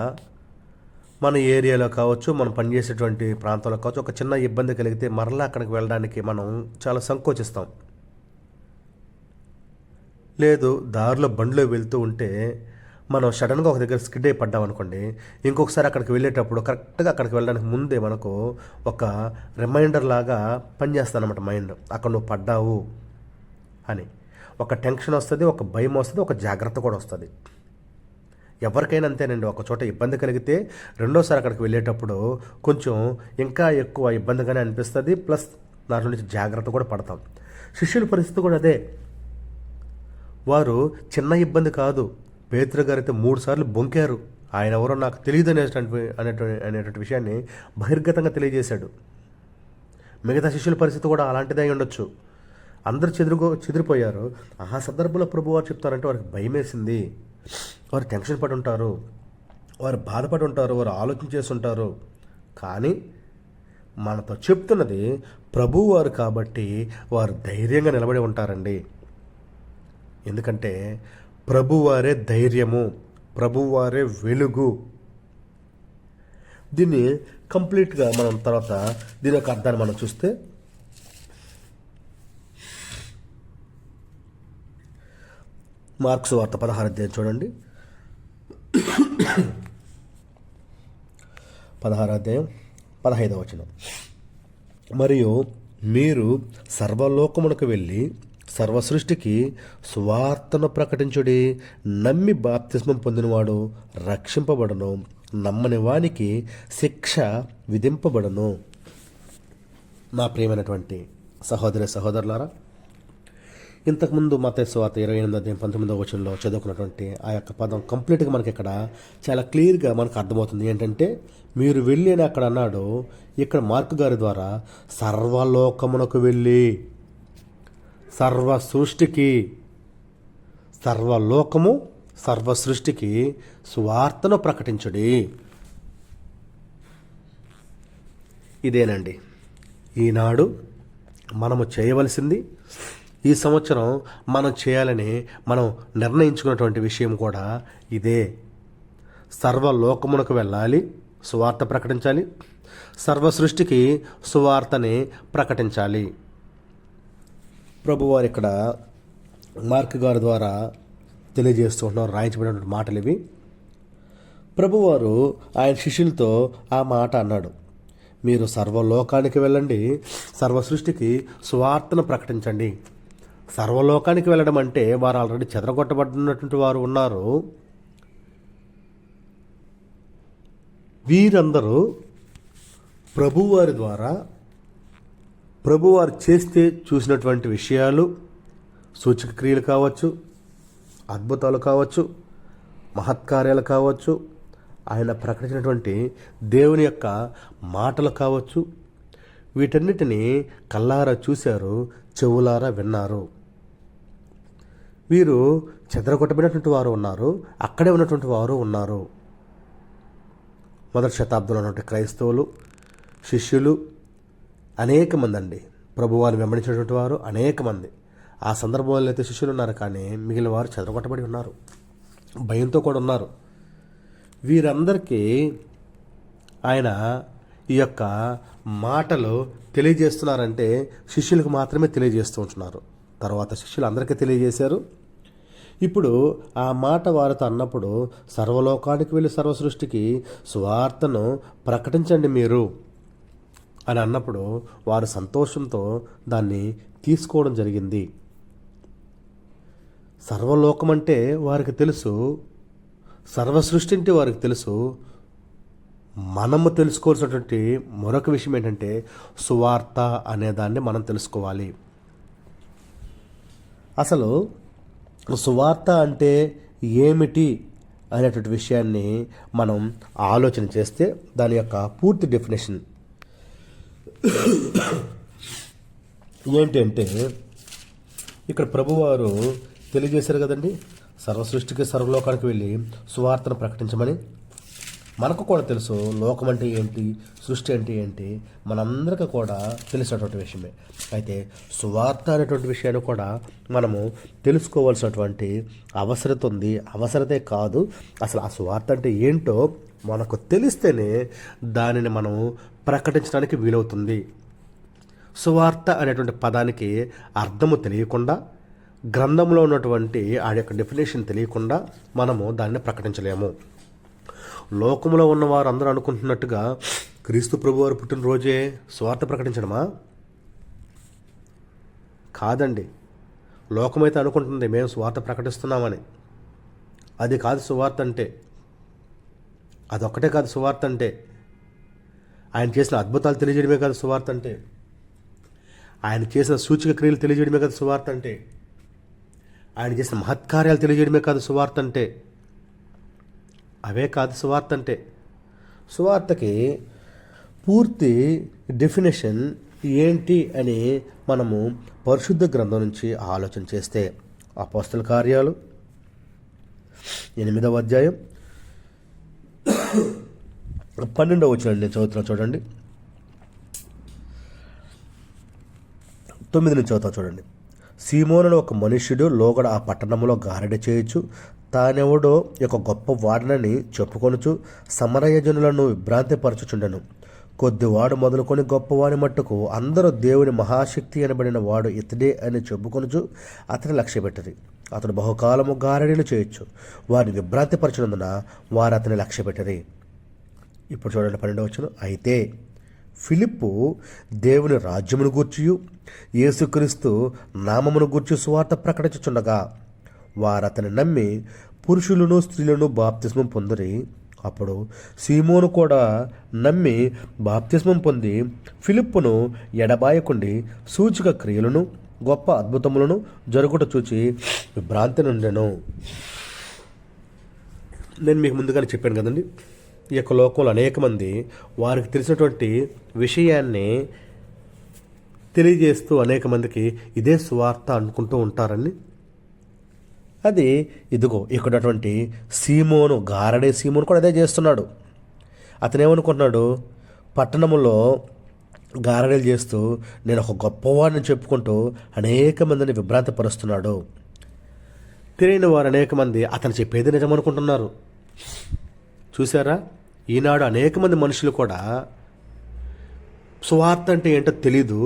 S1: మన ఏరియాలో కావచ్చు, మనం పనిచేసేటువంటి ప్రాంతంలో కావచ్చు, ఒక చిన్న ఇబ్బంది కలిగితే మరలా అక్కడికి వెళ్ళడానికి మనం చాలా సంకోచిస్తాం. లేదు, దారిలో బండిలో వెళ్తూ ఉంటే మనం సడన్గా ఒక దగ్గర స్కిడ్ అయి పడ్డాం అనుకోండి, ఇంకొకసారి అక్కడికి వెళ్ళేటప్పుడు కరెక్ట్గా అక్కడికి వెళ్ళడానికి ముందే మనకు ఒక రిమైండర్ లాగా పనిచేస్తానమాట మైండ్, అక్కడ నువ్వు పడ్డావు అని. ఒక టెన్షన్ వస్తుంది, ఒక భయం వస్తుంది, ఒక జాగ్రత్త కూడా వస్తుంది. ఎవరికైనా అంతేనండి. ఒక చోట ఇబ్బంది కలిగితే రెండోసారి అక్కడికి వెళ్ళేటప్పుడు కొంచెం ఇంకా ఎక్కువ ఇబ్బందిగానే అనిపిస్తుంది, ప్లస్ దాని నుంచి జాగ్రత్త కూడా పడతాం. శిష్యుల పరిస్థితి కూడా అదే. వారు చిన్న ఇబ్బంది కాదు. పేతురు గారు అయితే 3 సార్లు బొంకారు. ఆయన ఎవరో నాకు తెలియదు అనేటువంటి విషయాన్ని బహిర్గతంగా తెలియజేశాడు. మిగతా శిష్యుల పరిస్థితి కూడా అలాంటిదే అయి ఉండొచ్చు. అందరు చెదిరిపోయారు. ఆ సందర్భంలో ప్రభువారు చెప్తారంటే వారికి భయం వేసింది, వారు టెన్షన్ పడి ఉంటారు, వారు బాధపడి ఉంటారు, వారు ఆలోచన చేసి ఉంటారు. కానీ మనతో చెప్తున్నది ప్రభువారు కాబట్టి వారు ధైర్యంగా నిలబడి ఉంటారండి. ఎందుకంటే ప్రభువారే ధైర్యము, ప్రభువారే వెలుగు. దీన్ని కంప్లీట్గా మనం తర్వాత దీని యొక్క అర్థాన్ని మనం చూస్తే, మార్క్స్ వార్త 16వ అధ్యాయం చూడండి. 16వ అధ్యాయం 15వ వచనం. మరియు మీరు సర్వలోకమునకు వెళ్ళి సర్వ సృష్టికి సువార్తను ప్రకటించుడి. నమ్మి బాప్తిస్మం పొందినవాడు రక్షింపబడును, నమ్మని వానికి శిక్ష విధింపబడును. నా ప్రియమైనటువంటి సహోదరి సహోదరులారా, ఇంతకుముందు మత్తయి సువార్త 28వ అధ్యాయం 19వ వచనంలో చదువుకున్నటువంటి ఆ యొక్క పదం కంప్లీట్గా మనకి ఇక్కడ చాలా క్లియర్గా మనకు అర్థమవుతుంది. ఏంటంటే మీరు వెళ్ళి అని అక్కడ అన్నాడు. ఇక్కడ మార్కు గారి ద్వారా సర్వలోకమునకు వెళ్ళి, సర్వ సృష్టికి, సర్వలోకము సర్వ సృష్టికి సువార్తను ప్రకటించుడి. ఇదేనండి ఈనాడు మనము చేయవలసింది. ఈ సంవత్సరం మనం చేయాలని మనం నిర్ణయించుకున్నటువంటి విషయం కూడా ఇదే. సర్వలోకమునకు వెళ్ళాలి, సువార్త ప్రకటించాలి, సర్వ సృష్టికి సువార్తని ప్రకటించాలి. ప్రభువారు ఇక్కడ మార్క్ గారి ద్వారా తెలియజేస్తుంటున్నారు, రాయించబడినటువంటి మాటలు ఇవి. ప్రభువారు ఆయన శిష్యులతో ఆ మాట అన్నాడు, మీరు సర్వలోకానికి వెళ్ళండి, సర్వ సృష్టికి సువార్తను ప్రకటించండి. సర్వలోకానికి వెళ్ళడం అంటే వారు ఆల్రెడీ చెదరగొట్టబడినటువంటి వారు ఉన్నారు. వీరందరూ ప్రభువారి ద్వారా ప్రభువారు చేస్తే చూసినటువంటి విషయాలు, సూచక క్రియలు కావచ్చు, అద్భుతాలు కావచ్చు, మహత్కార్యాలు కావచ్చు, ఆయన ప్రకటించినటువంటి దేవుని యొక్క మాటలు కావచ్చు, వీటన్నిటినీ కళ్ళారా చూశారు, చెవులారా విన్నారు. వీరు చెదరగొట్టబడినటువంటి వారు ఉన్నారు, అక్కడే ఉన్నటువంటి వారు ఉన్నారు. మొదటి శతాబ్దంలో ఉన్నటువంటి క్రైస్తవులు, శిష్యులు అనేక మంది అండి. ప్రభువారిని వెంబడించినటువంటి వారు అనేక మంది. ఆ సందర్భంలో అయితే శిష్యులు ఉన్నారు, కానీ మిగిలిన వారు చెదరగొట్టబడి ఉన్నారు, భయంతో కూడా ఉన్నారు. వీరందరికీ ఆయన ఈ యొక్క మాటలు తెలియజేస్తున్నారంటే శిష్యులకు మాత్రమే తెలియజేస్తూ ఉంటున్నారు. తర్వాత శిష్యులు అందరికీ తెలియజేశారు. ఇప్పుడు ఆ మాట వారితో అన్నప్పుడు, సర్వలోకానికి వెళ్ళి సర్వ సృష్టికి సువార్తను ప్రకటించండి మీరు అని అన్నప్పుడు వారు సంతోషంతో దాన్ని తీసుకోవడం జరిగింది. సర్వలోకం అంటే వారికి తెలుసు, సర్వ సృష్టి అంటే వారికి తెలుసు. మనము తెలుసుకోవాల్సినటువంటి మరొక విషయం ఏంటంటే సువార్త అనేదాన్ని మనం తెలుసుకోవాలి. అసలు సువార్త అంటే ఏమిటి అనేటువంటి విషయాన్ని మనం ఆలోచన చేస్తే దాని యొక్క పూర్తి డెఫినేషన్ ఏంటి అంటే, ఇక్కడ ప్రభువారు తెలియజేశారు కదండి, సర్వ సృష్టికి సర్వలోకానికి వెళ్ళి సువార్తను ప్రకటించమని. మనకు కూడా తెలుసు లోకం అంటే ఏంటి, సృష్టి అంటే ఏంటి, మనందరికీ కూడా తెలిసినటువంటి విషయమే. అయితే సువార్త అనేటువంటి విషయాన్ని కూడా మనము తెలుసుకోవాల్సినటువంటి అవసరత ఉంది. అవసరతే కాదు, అసలు ఆ సువార్త అంటే ఏంటో మనకు తెలిస్తేనే దానిని మనం ప్రకటించడానికి వీలవుతుంది. సువార్త అనేటువంటి పదానికి అర్థము తెలియకుండా, గ్రంథంలో ఉన్నటువంటి ఆ యొక్క డెఫినేషన్ తెలియకుండా మనము దాన్ని ప్రకటించలేము. లోకంలో ఉన్నవారు అందరూ అనుకుంటున్నట్టుగా క్రీస్తు ప్రభువారు పుట్టినరోజే సువార్త ప్రకటించడమా? కాదండి. లోకమైతే అనుకుంటుంది మేము సువార్త ప్రకటిస్తున్నామని. అది కాదు సువార్త అంటే. అదొక్కటే కాదు సువార్త అంటే. ఆయన చేసిన అద్భుతాలు తెలియజేయడమే కాదు సువార్త అంటే. ఆయన చేసిన సూచక క్రియలు తెలియజేయడమే కాదు సువార్త అంటే. ఆయన చేసిన మహత్కార్యాలు తెలియజేయడమే కాదు సువార్త అంటే. అవే కాదు సువార్త అంటే. సువార్తకి పూర్తి డెఫినేషన్ ఏంటి అని మనము పరిశుద్ధ గ్రంథం నుంచి ఆలోచన చేస్తే, అపోస్తల కార్యాలు 8వ అధ్యాయం 12వ వచనం నేను చదువుతున్నా చూడండి. 9 నుంచి చదువుతా చూడండి. సీమోనును ఒక మనుష్యుడు లోగడ ఆ పట్టణంలో గారడి చేయొచ్చు, తానెవడో ఒక గొప్ప వాడనని చెప్పుకొనుచు సమరయ జనులను విభ్రాంతిపరచుచుండెను. కొద్దివాడు మొదలుకొని గొప్పవాడి మట్టుకు అందరూ దేవుని మహాశక్తి అనబడిన వాడు ఇతడే అని చెప్పుకొనుచు అతని లక్ష్యపెట్టరి. అతడు బహుకాలము గారడీలు చేయొచ్చు, వారిని విభ్రాంతిపరచినందున వారు అతని లక్ష్యపెట్టరి. ఇప్పుడు చూడండి 12వ వచనం. అయితే ఫిలిప్పు దేవుని రాజ్యమును గూర్చియు యేసుక్రీస్తు నామమును గూర్చి సువార్త ప్రకటించుచుండగా వారు అతని నమ్మి పురుషులను స్త్రీలను బాప్తిస్మం పొందిరి. అప్పుడు సీమోను కూడా నమ్మి బాప్తిస్మం పొంది ఫిలిప్పును ఎడబాయకుండి సూచక క్రియలను గొప్ప అద్భుతములను జరుగుట చూచి విభ్రాంతి నుండెను. నేను మీకు ముందుగానే చెప్పాను కదండి, ఈ యొక్క లోకంలో అనేక మంది వారికి తెలిసినటువంటి విషయాన్ని తెలియజేస్తూ అనేక మందికి ఇదే సువార్త అనుకుంటూ ఉంటారని. అది ఇదిగో ఇక్కడటువంటి సీమోను, గారడే సీమోను కూడా అదే చేస్తున్నాడు. అతను ఏమనుకుంటున్నాడు, పట్టణంలో గారడీలు చేస్తూ నేను ఒక గొప్పవాడిని చెప్పుకుంటూ అనేక మందిని విభ్రాంతిపరుస్తున్నాడు. తెలియని వారు అనేక మంది అతను చెప్పేది నిజమనుకుంటున్నారు. చూసారా, ఈనాడు అనేక మంది మనుషులు కూడా సువార్త అంటే ఏంటో తెలీదు,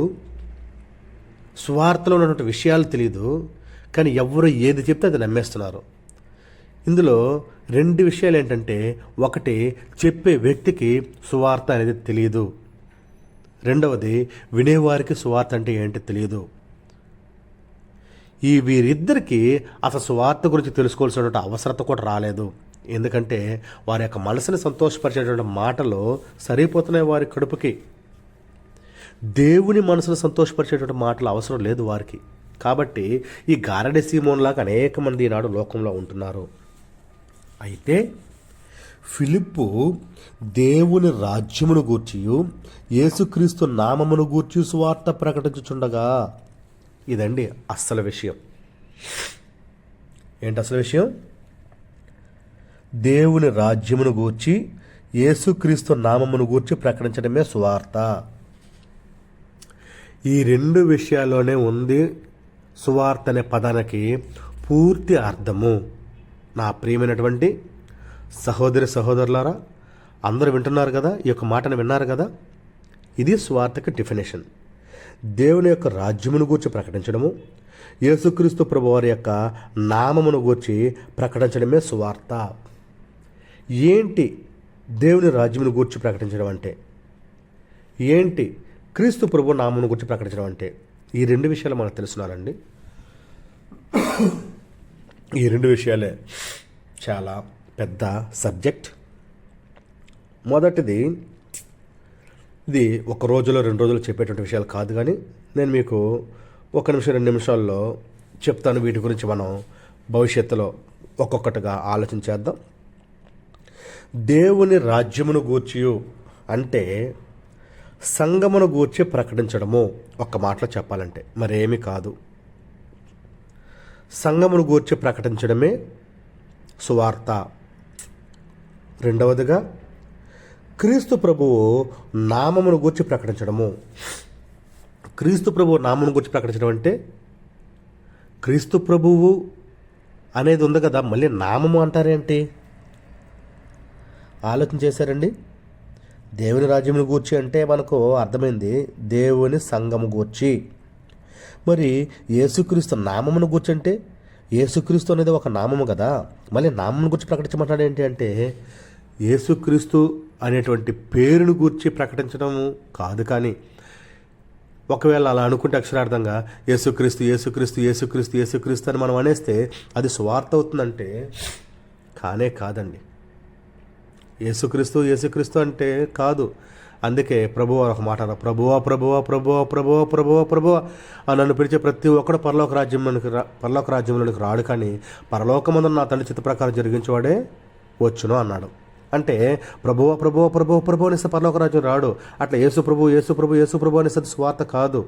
S1: సువార్తలో ఉన్నటువంటి విషయాలు తెలీదు, కానీ ఎవరు ఏది చెప్తే అది నమ్మేస్తున్నారు. ఇందులో 2 విషయాలు ఏంటంటే, ఒకటి చెప్పే వ్యక్తికి సువార్త అనేది తెలియదు, రెండవది వినేవారికి సువార్త అంటే ఏంటో తెలియదు. వీరిద్దరికీ అసలు సువార్త గురించి తెలుసుకోవాల్సినటువంటి అవసరత కూడా రాలేదు. ఎందుకంటే వారి యొక్క మనసుని సంతోషపరిచేటువంటి మాటలు సరిపోతున్నాయి వారి కడుపుకి. దేవుని మనసును సంతోషపరిచేటువంటి మాటలు అవసరం లేదు వారికి. కాబట్టి ఈ గారడి సీమోన్లాగా అనేక మంది ఈనాడు లోకంలో ఉంటున్నారు. అయితే ఫిలిప్పు దేవుని రాజ్యమును గూర్చియు యేసుక్రీస్తు నామమును గూర్చి సువార్త ప్రకటించుచుండగా, ఇదండి అసలు విషయం. ఏంటి అసలు విషయం? దేవుని రాజ్యమును గూర్చి యేసుక్రీస్తు నామమును గూర్చి ప్రకటించడమే సువార్త. ఈ రెండు విషయాల్లోనే ఉంది సువార్త అనే పదానికి పూర్తి అర్థము. నా ప్రియమైనటువంటి సహోదరి సహోదరులారా, అందరూ వింటున్నారు కదా, ఈ యొక్క మాటను విన్నారు కదా. ఇది సువార్తకి డెఫినేషన్. దేవుని యొక్క రాజ్యమును గూర్చి ప్రకటించడము, యేసుక్రీస్తు ప్రభువారి యొక్క నామమును గూర్చి ప్రకటించడమే సువార్త. ఏంటి దేవుని రాజ్యమును గూర్చి ప్రకటించడం అంటే? ఏంటి క్రీస్తు ప్రభు నామమును గూర్చి ప్రకటించడం అంటే? ఈ రెండు విషయాలు మనకు తెలుసున్నారండి. ఈ రెండు విషయాలే చాలా పెద్ద సబ్జెక్ట్. మొదటిది, ఇది ఒక రోజులో 2 రోజులు చెప్పేటువంటి విషయాలు కాదు, కానీ నేను మీకు 1 నిమిషం 2 నిమిషాల్లో చెప్తాను. వీటి గురించి మనం భవిష్యత్తులో ఒక్కొక్కటిగా ఆలోచించేద్దాం. దేవుని రాజ్యమును గూర్చి అంటే సంఘమును గూర్చి ప్రకటించడము. ఒక్క మాటలో చెప్పాలంటే మరేమీ కాదు. సంఘమును గూర్చి ప్రకటించడమే సువార్త. రెండవదిగా, క్రీస్తు ప్రభువు నామమును గూర్చి ప్రకటించడము. క్రీస్తు ప్రభువు నామమును గూర్చి ప్రకటించడం అంటే, క్రీస్తు ప్రభువు అనేది ఉంది కదా, మళ్ళీ నామము అంటారేంటి? ఆలోచన చేశారండి? దేవుని రాజ్యమును గూర్చి అంటే మనకు అర్థమైంది దేవుని సంఘము గూర్చి. మరి యేసుక్రీస్తు నామమును గూర్చి అంటే, యేసుక్రీస్తు అనేది ఒక నామము కదా, మళ్ళీ నామమును గూర్చి ప్రకటించమంటాడు ఏంటి అంటే, యేసుక్రీస్తు అనేటువంటి పేరును గూర్చి ప్రకటించడము కాదు. కానీ ఒకవేళ అలా అనుకుంటే అక్షరార్థంగా యేసుక్రీస్తు యేసుక్రీస్తు యేసుక్రీస్తు యేసుక్రీస్తు అని మనం అనేస్తే అది సువార్త అవుతుందంటే కానే కాదండి. యేసుక్రీస్తు యేసుక్రీస్తు అంటే కాదు. అందుకే ప్రభువు ఒక మాట, ప్రభువా ప్రభువా ప్రభువా ప్రభువా ప్రభువా ప్రభువా అని నన్ను పిలిచే ప్రతి ఒక్కడు పరలోక రాజ్యంలోనికి రాడు, కానీ పరలోకమందున నా తండ్రి చిత్త ప్రకారం జరిగించేవాడే వచ్చును అన్నాడు. అంటే ప్రభువా ప్రభువా ప్రభువా ప్రభు అనేస్తే పరలోక రాజ్యం రాడు. అట్లా యేసు ప్రభు యేసు ప్రభు యేసు ప్రభు అనేస్తే స్వార్థ కాదు.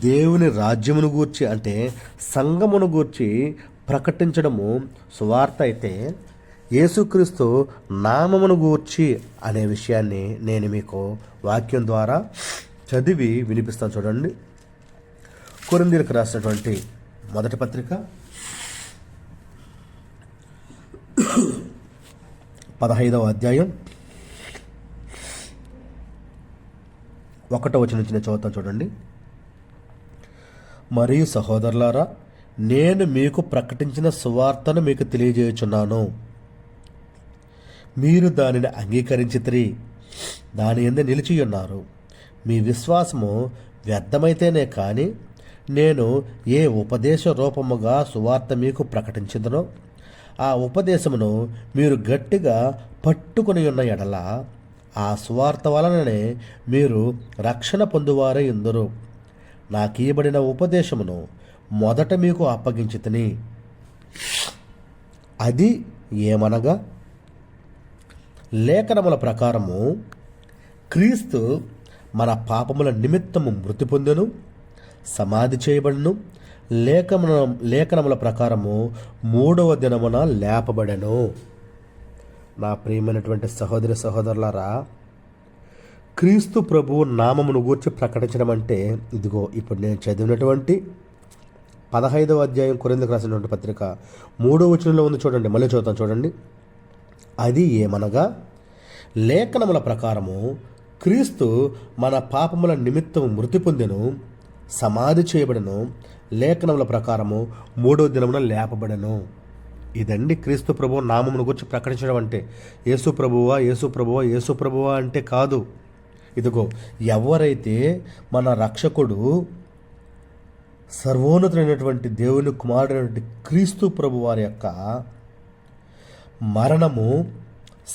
S1: దేవుని రాజ్యమును గూర్చి అంటే సంఘమును గూర్చి ప్రకటించడము సువార్త అయితే, యేసుక్రీస్తు నామమును గూర్చి అనే విషయాన్ని నేను మీకు వాక్యం ద్వారా చదివి వినిపిస్తాను. చూడండి. కొరింథీయులకు రాసినటువంటి మొదటి పత్రిక 15వ అధ్యాయం 1వ వచనం నుంచి నేను చదువుతాను. చూడండి. మరియు సహోదరులారా, నేను మీకు ప్రకటించిన సువార్తను మీకు తెలియజేయుచున్నాను. మీరు దానిని అంగీకరించితిరి, దాని యందు నిలిచి ఉన్నారు. మీ విశ్వాసము వ్యర్థమైతేనే కానీ నేను ఏ ఉపదేశ రూపముగా సువార్త మీకు ప్రకటించిందనో ఆ ఉపదేశమును మీరు గట్టిగా పట్టుకొని ఉన్న ఎడల ఆ సువార్త వలననే మీరు రక్షణ పొందువారై ఉందురు. నాకీయబడిన ఉపదేశమును మొదట మీకు అప్పగించితిని. అది ఏమనగా, లేఖనముల ప్రకారము క్రీస్తు మన పాపముల నిమిత్తము మృతి పొందెను, సమాధి చేయబడును, లేఖనముల ప్రకారము 3వ దినమున లేపబడెను. నా ప్రియమైనటువంటి సహోదరి సహోదరులారా, క్రీస్తు ప్రభువు నామమును గూర్చి ప్రకటించడం అంటే ఇదిగో ఇప్పుడు నేను చదివినటువంటి 15వ అధ్యాయం కొరింథీయులకు రాసినటువంటి పత్రిక 3వ వచనంలో ఉంది. చూడండి, మళ్ళీ చదువుతాను. చూడండి. అది ఏమనగా, లేఖనముల ప్రకారము క్రీస్తు మన పాపముల నిమిత్తము మృతి పొందెను, సమాధి చేయబడెను, లేఖనముల ప్రకారము 3వ దినమున లేపబడెను. ఇదండి క్రీస్తు ప్రభువు నామమును గురించి ప్రకటించడం అంటే. యేసు ప్రభువా యేసు ప్రభువా యేసు ప్రభువా అంటే కాదు. ఇదిగో, ఎవరైతే మన రక్షకుడు సర్వోన్నతుడైనటువంటి దేవుని కుమారుడైనటువంటి క్రీస్తు ప్రభు వారి యొక్క మరణము,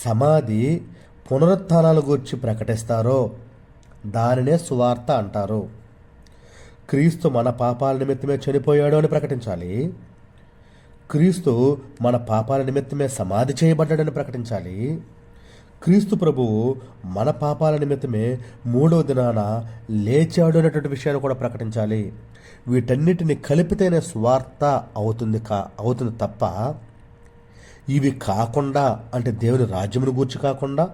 S1: సమాధి, పునరుత్థానాల గురించి ప్రకటిస్తారో దానినే సువార్త అంటారు. క్రీస్తు మన పాపాల నిమిత్తమే చనిపోయాడు అని ప్రకటించాలి. క్రీస్తు మన పాపాల నిమిత్తమే సమాధి చేయబడ్డాడని ప్రకటించాలి. క్రీస్తు ప్రభువు మన పాపాల నిమిత్తమే 3వ దినాన లేచాడు అనేటువంటి విషయాన్ని కూడా ప్రకటించాలి. వీటన్నిటిని కలిపితేనే స్వార్థ అవుతుంది తప్ప ఇవి కాకుండా అంటే దేవుని రాజ్యమును గూర్చి కాకుండా,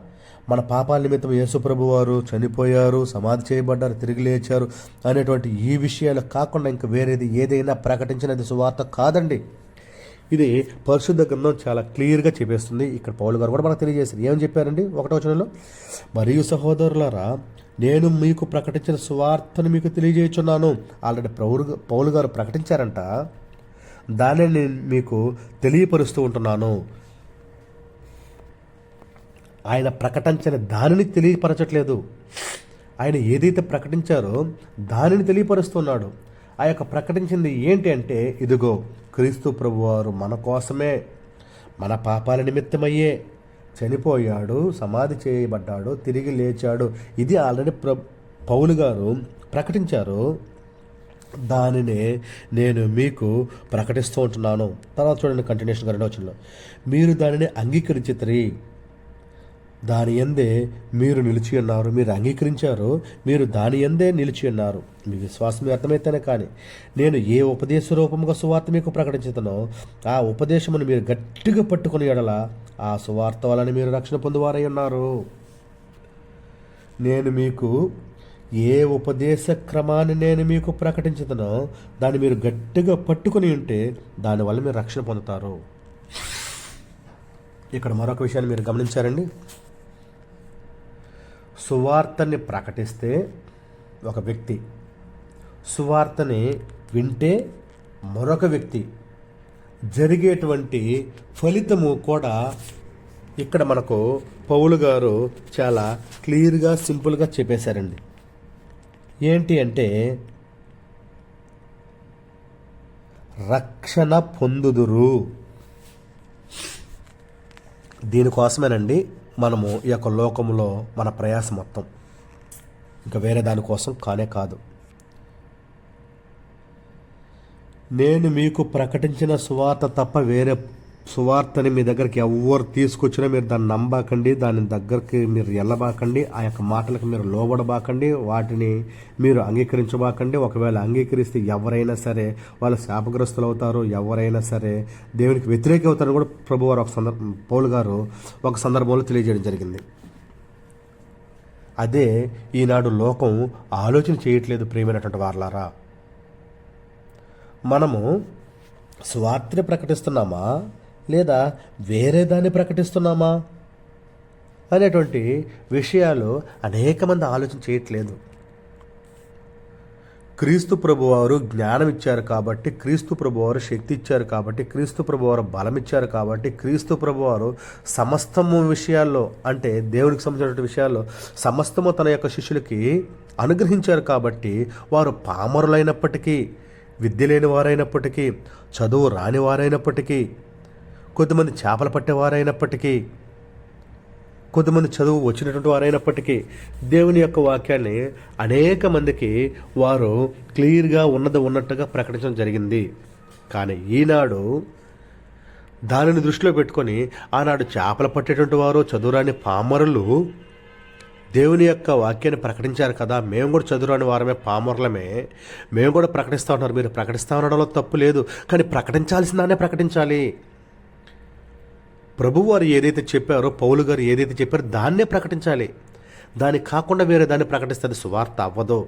S1: మన పాపాల నిమిత్తం యేసుప్రభు వారు చనిపోయారు, సమాధి చేయబడ్డారు, తిరిగి లేచారు అనేటువంటి ఈ విషయాలు కాకుండా ఇంకా వేరేది ఏదైనా ప్రకటించినది సువార్త కాదండి. ఇది పరిశుద్ధ గ్రంథం చాలా క్లియర్గా చెప్పేస్తుంది. ఇక్కడ పౌలు గారు కూడా మనకు తెలియజేశారు. ఏమని చెప్పారండి 1వ వచనంలో, మరియు సహోదరులారా నేను మీకు ప్రకటించిన సువార్తను మీకు తెలియజేయుచున్నాను. ఆల్రెడీ పౌలు గారు ప్రకటించారంట, దాన్ని నేను మీకు తెలియపరుస్తూ ఉంటున్నాను. ఆయన ప్రకటించిన దానిని తెలియపరచట్లేదు, ఆయన ఏదైతే ప్రకటించారో దానిని తెలియపరుస్తున్నాడు. ఆ యొక్క ప్రకటించింది ఏంటి అంటే, ఇదిగో క్రీస్తు ప్రభువారు మన కోసమే, మన పాపాల నిమిత్తమయ్యే చనిపోయాడు, సమాధి చేయబడ్డాడు, తిరిగి లేచాడు. ఇది ఆల్రెడీ పౌలు గారు ప్రకటించారు. దానినే నేను మీకు ప్రకటిస్తూ ఉంటున్నాను. తర్వాత చూడండి కంటిన్యూషన్గా 2వ వచనంలో, మీరు దానిని అంగీకరించితిరి, దాని యందే మీరు నిలిచి ఉన్నారు. మీరు అంగీకరించారు, మీరు దాని యందే నిలిచి ఉన్నారు. మీ విశ్వాసం అర్థమైతేనే కానీ నేను ఏ ఉపదేశ రూపముగా సువార్త మీకు ప్రకటించుతానో ఆ ఉపదేశమును మీరు గట్టిగా పట్టుకుని ఎడల ఆ సువార్త వలన మీరు రక్షణ పొందువారై ఉన్నారు. నేను మీకు ఏ ఉపదేశ క్రమాన్ని నేను మీకు ప్రకటించుతానో దాన్ని మీరు గట్టిగా పట్టుకుని ఉంటే దానివల్ల మీరు రక్షణ పొందుతారు. ఇక్కడ మరొక విషయాన్ని మీరు గమనించారండి. సువార్తని ప్రకటిస్తే ఒక వ్యక్తి, సువార్తని వింటే మరొక వ్యక్తి, జరిగేటువంటి ఫలితము కూడా ఇక్కడ మనకు పౌలు గారు చాలా క్లియర్గా సింపుల్గా చెప్పేశారండి. ఏంటి అంటే, రక్షణ పొందుదురు. దీనికోసమేనండి మనము ఈ యొక్క లోకంలో మన ప్రయాసం మొత్తం, ఇంకా వేరే దానికోసం కానే కాదు. నేను మీకు ప్రకటించిన సువార్త తప్ప వేరే సువార్తని మీ దగ్గరికి ఎవరు తీసుకొచ్చినా మీరు దాన్ని నమ్మబాకండి, దాని దగ్గరికి మీరు వెళ్ళబాకండి, ఆ యొక్క మాటలకు మీరు లోబడబాకండి, వాటిని మీరు అంగీకరించబాకండి. ఒకవేళ అంగీకరిస్తే ఎవరైనా సరే వాళ్ళు శాపగ్రస్తులు అవుతారు, ఎవరైనా సరే దేవునికి వ్యతిరేక అవుతారని కూడా ప్రభువారు పౌలు గారు ఒక సందర్భంలో తెలియజేయడం జరిగింది. అదే ఈనాడు లోకం ఆలోచన చేయట్లేదు. ప్రియమైనటువంటి వారలారా, మనము స్వార్థని ప్రకటిస్తున్నామా లేదా వేరే దాన్ని ప్రకటిస్తున్నామా అనేటువంటి విషయాలు అనేక మంది ఆలోచన చేయట్లేదు. క్రీస్తు ప్రభువారు జ్ఞానం ఇచ్చారు కాబట్టి, క్రీస్తు ప్రభువారు శక్తి ఇచ్చారు కాబట్టి, క్రీస్తు ప్రభువారు బలం ఇచ్చారు కాబట్టి, క్రీస్తు ప్రభువారు సమస్తము విషయాల్లో అంటే దేవునికి సంబంధించిన విషయాల్లో సమస్తము తన యొక్క శిష్యులకి అనుగ్రహించారు కాబట్టి, వారు పామరులైనప్పటికీ, విద్య లేని వారైనప్పటికీ, చదువు రాని వారైనప్పటికీ, కొంతమంది చేపలు పట్టేవారైనప్పటికీ, కొంతమంది చదువు వచ్చినటువంటి వారైనప్పటికీ దేవుని యొక్క వాక్యాన్ని అనేక మందికి వారు క్లియర్గా ఉన్నట్టుగా ప్రకటించడం జరిగింది. కానీ ఈనాడు దానిని దృష్టిలో పెట్టుకొని ఆనాడు చేపలు పట్టేటువంటి వారు, చదువురాని పామరులు దేవుని యొక్క వాక్యాన్ని ప్రకటించారు కదా, మేము కూడా చదువురాని వారమే, పామరులమే, మేము కూడా ప్రకటిస్తూ ఉన్నారు. మీరు ప్రకటిస్తూ ఉండడంలో తప్పు లేదు, కానీ ప్రకటించాల్సిందానే ప్రకటించాలి. ప్రభువారు ఏదైతే చెప్పారో, పౌలు గారు ఏదైతే చెప్పారో దాన్నే ప్రకటించాలి. దానికి కాకుండా వేరే దాన్ని ప్రకటిస్తే అది సువార్త అవ్వదు.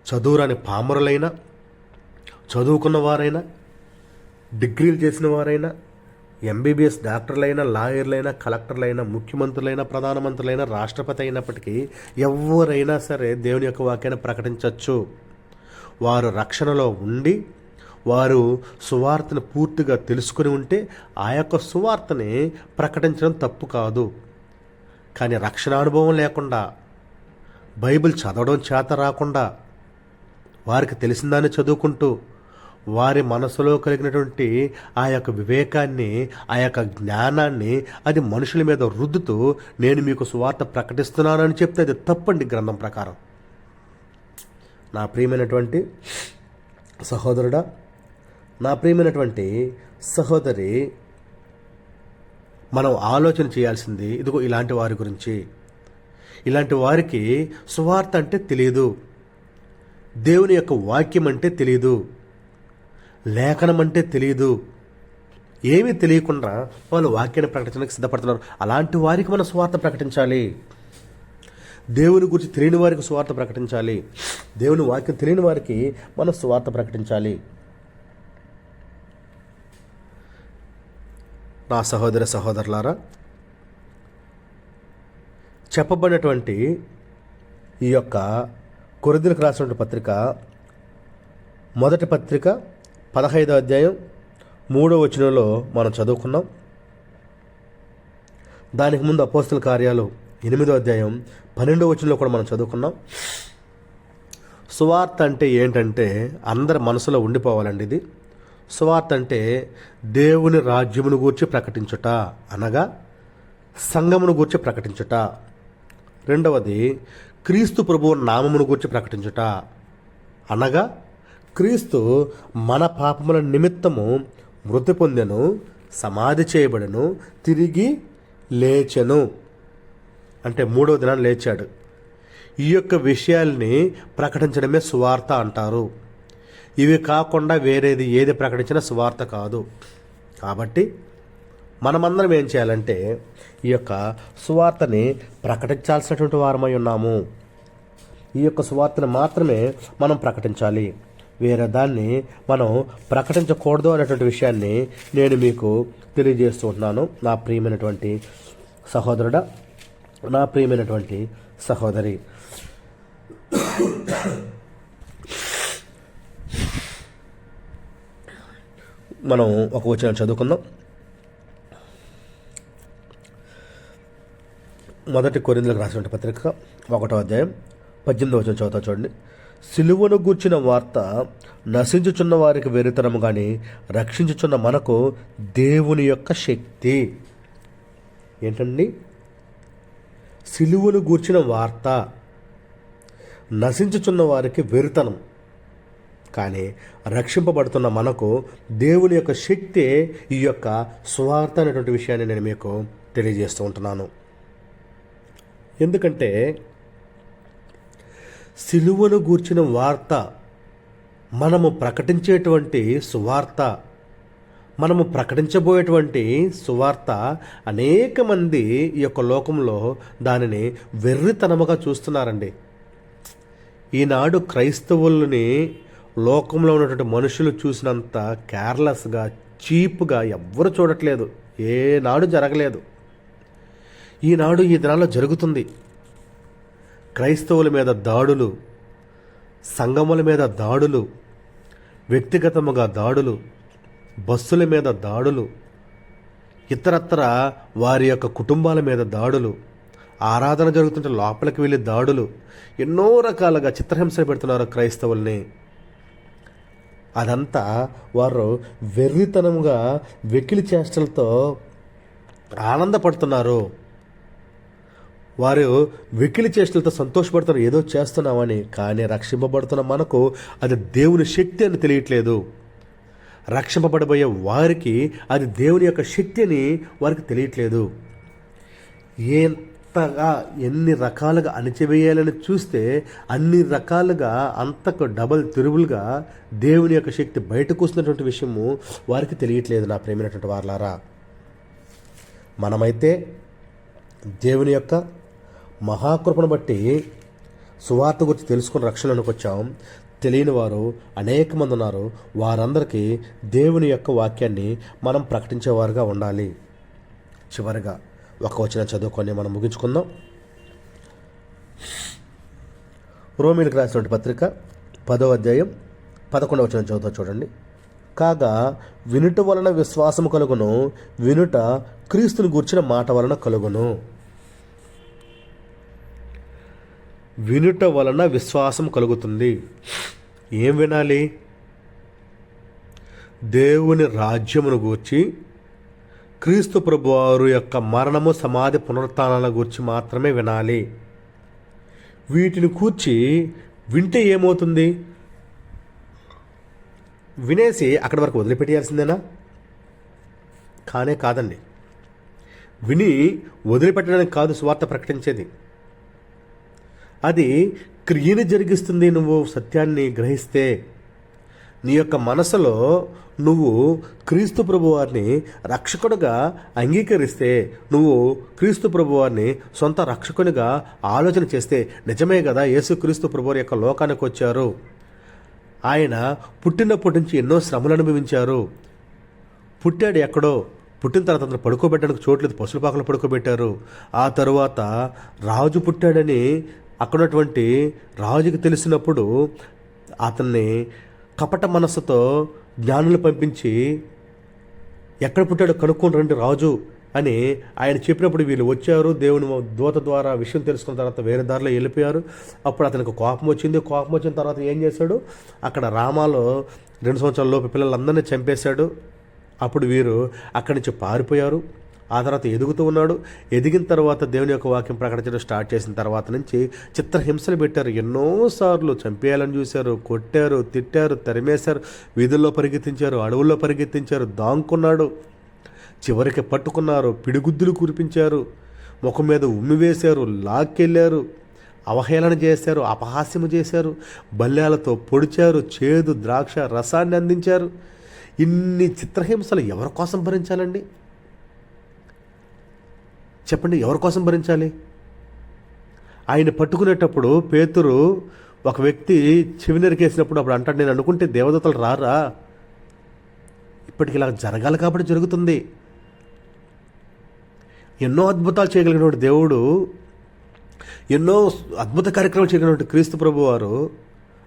S1: చదువురాని పామరులైనా, చదువుకున్న వారైనా, డిగ్రీలు చేసిన వారైనా, ఎంబీబీఎస్ డాక్టర్లైనా, లాయర్లైనా, కలెక్టర్లైనా, ముఖ్యమంత్రులైనా, ప్రధానమంత్రులైనా, రాష్ట్రపతి అయినప్పటికీ ఎవరైనా సరే దేవుని యొక్క వాక్యాన్ని ప్రకటించవచ్చు. వారు రక్షణలో ఉండి వారు సువార్తను పూర్తిగా తెలుసుకుని ఉంటే ఆ యొక్క సువార్తని ప్రకటించడం తప్పు కాదు. కానీ రక్షణ అనుభవం లేకుండా, బైబిల్ చదవడం చేత రాకుండా, వారికి తెలిసిందాన్ని చదువుకుంటూ వారి మనసులో కలిగినటువంటి ఆ యొక్క వివేకాన్ని, ఆ యొక్క జ్ఞానాన్ని అది మనుషుల మీద రుద్దుతూ నేను మీకు సువార్త ప్రకటిస్తున్నానని చెప్తే అది తప్పండి గ్రంథం ప్రకారం. నా ప్రియమైనటువంటి సహోదరుడా, నా ప్రియమైనటువంటి సహోదరి, మనం ఆలోచన చేయాల్సింది ఇదిగో ఇలాంటి వారి గురించి. ఇలాంటి వారికి సువార్త అంటే తెలియదు, దేవుని యొక్క వాక్యం అంటే తెలియదు, లేఖనం అంటే తెలియదు. ఏమీ తెలియకుండా వాళ్ళు వాక్యాన్ని ప్రకటించడానికి సిద్ధపడుతున్నారు. అలాంటి వారికి మనం సువార్త ప్రకటించాలి. దేవుని గురించి తెలియని వారికి సువార్త ప్రకటించాలి. దేవుని వాక్యం తెలియని వారికి మనం సువార్త ప్రకటించాలి. నా సహోదర సహోదరులారా, చెప్పబడినటువంటి ఈ యొక్క కొరింథీయులకు రాసినటువంటి పత్రిక, మొదటి పత్రిక 15వ అధ్యాయం 3వ వచనంలో మనం చదువుకున్నాం. దానికి ముందు అపోస్తల కార్యాలు 8వ అధ్యాయం 12వ వచనంలో కూడా మనం చదువుకున్నాం. సువార్త అంటే ఏంటంటే అందరి మనసులో ఉండిపోవాలండి. ఇది సువార్త అంటే దేవుని రాజ్యమును గూర్చి ప్రకటించుట, అనగా సంఘమును గూర్చి ప్రకటించుట. రెండవది క్రీస్తు ప్రభువు నామమును గూర్చి ప్రకటించుట, అనగా క్రీస్తు మన పాపముల నిమిత్తము మృతి పొందెను, సమాధి చేయబడెను, తిరిగి లేచెను, అంటే 3వ దినాన్ని లేచాడు. ఈ యొక్క విషయాల్ని ప్రకటించడమే సువార్త అంటారు. ఇవి కాకుండా వేరేది ఏది ప్రకటించినా సువార్త కాదు. కాబట్టి మనమందరం ఏం చేయాలంటే ఈ యొక్క సువార్తని ప్రకటించాల్సినటువంటి వారమై ఉన్నాము. ఈ యొక్క సువార్తను మాత్రమే మనం ప్రకటించాలి. వేరే దాన్ని మనం ప్రకటించకూడదు అనేటువంటి విషయాన్ని నేను మీకు తెలియజేస్తూ ఉంటున్నాను. నా ప్రియమైనటువంటి సహోదరుడా, నా ప్రియమైనటువంటి సహోదరి, మనం ఒక వచనం చదువుకుందాం. మొదటి కొరింథీయులకు రాసిన పత్రిక 1వ అధ్యాయం 18వ వచనం చదువుతా చూడండి. సిలువను గూర్చిన వార్త నశించుచున్న వారికి వెరితనము కానీ రక్షించుచున్న మనకు దేవుని యొక్క శక్తి. ఏంటండి? సిలువను గూర్చిన వార్త నశించుచున్న వారికి వెరితనం, కానీ రక్షింపబడుతున్న మనకు దేవుని యొక్క శక్తి ఈ యొక్క సువార్త అనేటువంటి విషయాన్ని నేను మీకు తెలియజేస్తూ ఉంటున్నాను. ఎందుకంటే సిలువను గూర్చిన వార్త, మనము ప్రకటించేటువంటి సువార్త, మనము ప్రకటించబోయేటువంటి సువార్త అనేక మంది ఈ యొక్క లోకంలో దానిని వెర్రితనముగా చూస్తున్నారండి. ఈనాడు క్రైస్తవుల్ని లోకంలో ఉన్నటువంటి మనుషులు చూసినంత కేర్లెస్గా, చీప్గా ఎవ్వరు చూడట్లేదు. ఏనాడు జరగలేదు. ఈనాడు ఈ దినాల్లో జరుగుతుంది. క్రైస్తవుల మీద దాడులు, సంఘముల మీద దాడులు, వ్యక్తిగతముగా దాడులు, బస్సుల మీద దాడులు, ఇతరత్ర వారి యొక్క కుటుంబాల మీద దాడులు, ఆరాధన జరుగుతుంటే లోపలికి వెళ్ళి దాడులు, ఎన్నో రకాలుగా చిత్రహింసలు పెడుతున్నారు క్రైస్తవుల్ని. అదంతా వారు వెర్రితనముగా వెకిలి చేష్టలతో ఆనందపడుతున్నారు. వారు వెకిలి చేష్టలతో సంతోషపడుతున్నారు, ఏదో చేస్తున్నామని. కానీ రక్షింపబడుతున్న మనకు అది దేవుని శక్తి అని తెలియట్లేదు. రక్షింపబడబోయే వారికి అది దేవుని యొక్క శక్తి అని వారికి తెలియట్లేదు. ఎంతగా ఎన్ని రకాలుగా అణిచివేయాలని చూస్తే అన్ని రకాలుగా అంతకు డబల్ తిరుగులుగా దేవుని యొక్క శక్తి బయటకు వస్తున్నటువంటి విషయము వారికి తెలియట్లేదు. నా ప్రేమైనటువంటి వారలారా, మనమైతే దేవుని యొక్క మహాకృపను బట్టి సువార్త గురించి తెలుసుకుని రక్షణలోకి వచ్చాం. తెలియని వారు అనేక మంది ఉన్నారు. వారందరికీ దేవుని యొక్క వాక్యాన్ని మనం ప్రకటించేవారుగా ఉండాలి. చివరిగా ఒక వచనం చదువుకొని మనం ముగించుకుందాం. రోమీయులకు రాసినటువంటి పత్రిక 10వ అధ్యాయం 11వ వచనం చదువుతా చూడండి. కాగా వినుట వలన విశ్వాసము కలుగును, వినుట క్రీస్తుని గూర్చిన మాట వలన కలుగును. వినుట వలన విశ్వాసం కలుగుతుంది. ఏం వినాలి? దేవుని రాజ్యమును గూర్చి, క్రీస్తు ప్రభువారు యొక్క మరణము, సమాధి, పునరుత్థానాల గురించి మాత్రమే వినాలి. వీటిని కూర్చి వింటే ఏమవుతుంది? వినేసి అక్కడి వరకు వదిలిపెట్టేయాల్సిందేనా? కాదండి. విని వదిలిపెట్టడానికి కాదు సువార్త ప్రకటించేది. అది క్రియను జరిగిస్తుంది. నువ్వు సత్యాన్ని గ్రహిస్తే, నీ యొక్క మనసులో నువ్వు క్రీస్తు ప్రభువారిని రక్షకునిగా అంగీకరిస్తే, నువ్వు క్రీస్తు ప్రభువారిని సొంత రక్షకునిగా ఆలోచన చేస్తే, నిజమే కదా యేసు క్రీస్తు ప్రభువారి యొక్క లోకానికి వచ్చారు, ఆయన పుట్టినప్పటి నుంచి ఎన్నో శ్రమలు అనుభవించారు, పుట్టాడు ఎక్కడో, పుట్టిన తర్వాత అతను పడుకోబెట్టడానికి చోట్లేదు, పశువుల పాకలు పడుకోబెట్టారు, ఆ తరువాత రాజు పుట్టాడని అక్కడున్నటువంటి రాజుకి తెలిసినప్పుడు అతన్ని కపట మనస్సుతో జ్ఞానులు పంపించి ఎక్కడ పుట్టాడో కనుక్కొని రండి రాజు అని ఆయన చెప్పినప్పుడు వీళ్ళు వచ్చారు. దేవుని దూత ద్వారా విషయం తెలుసుకున్న తర్వాత వేరే దారిలో వెళ్ళిపోయారు. అప్పుడు అతనికి కోపం వచ్చింది. కోపం వచ్చిన తర్వాత ఏం చేశాడు, అక్కడ రామాలో 2 సంవత్సరాల లోపు పిల్లలందరినీ చంపేశాడు. అప్పుడు వీరు అక్కడి నుంచి పారిపోయారు. ఆ తర్వాత ఎదుగుతూ ఉన్నాడు. ఎదిగిన తర్వాత దేవుని యొక్క వాక్యం ప్రకటించడం స్టార్ట్ చేసిన తర్వాత నుంచి చిత్రహింసలు పెట్టారు. ఎన్నోసార్లు చంపేయాలని చూశారు, కొట్టారు, తిట్టారు, తరిమేశారు, వీధుల్లో పరిగెత్తించారు, అడవుల్లో పరిగెత్తించారు, దాంకున్నాడు. చివరికి పట్టుకున్నారు, పిడిగుద్దులు కురిపించారు, ముఖం మీద ఉమ్మి వేశారు, లాక్కెళ్ళారు, అవహేళన చేశారు, అపహాస్యము చేశారు, బల్యాలతో పొడిచారు, చేదు ద్రాక్ష రసాన్ని అందించారు. ఇన్ని చిత్రహింసలు ఎవరి కోసం భరించాలండి? చెప్పండి, ఎవరి కోసం భరించాలి? ఆయన పట్టుకునేటప్పుడు పేతురు ఒక వ్యక్తి చెవి నరికేసినప్పుడు అప్పుడు అంటాడు, నేను అనుకుంటే దేవదూతలు రారా? ఇప్పటికి ఇలా జరగాలి కాబట్టి జరుగుతుంది. ఎన్నో అద్భుతాలు చేయగలిగినటువంటి దేవుడు, ఎన్నో అద్భుత కార్యక్రమాలు చేయగలిగినటువంటి క్రీస్తు ప్రభు వారు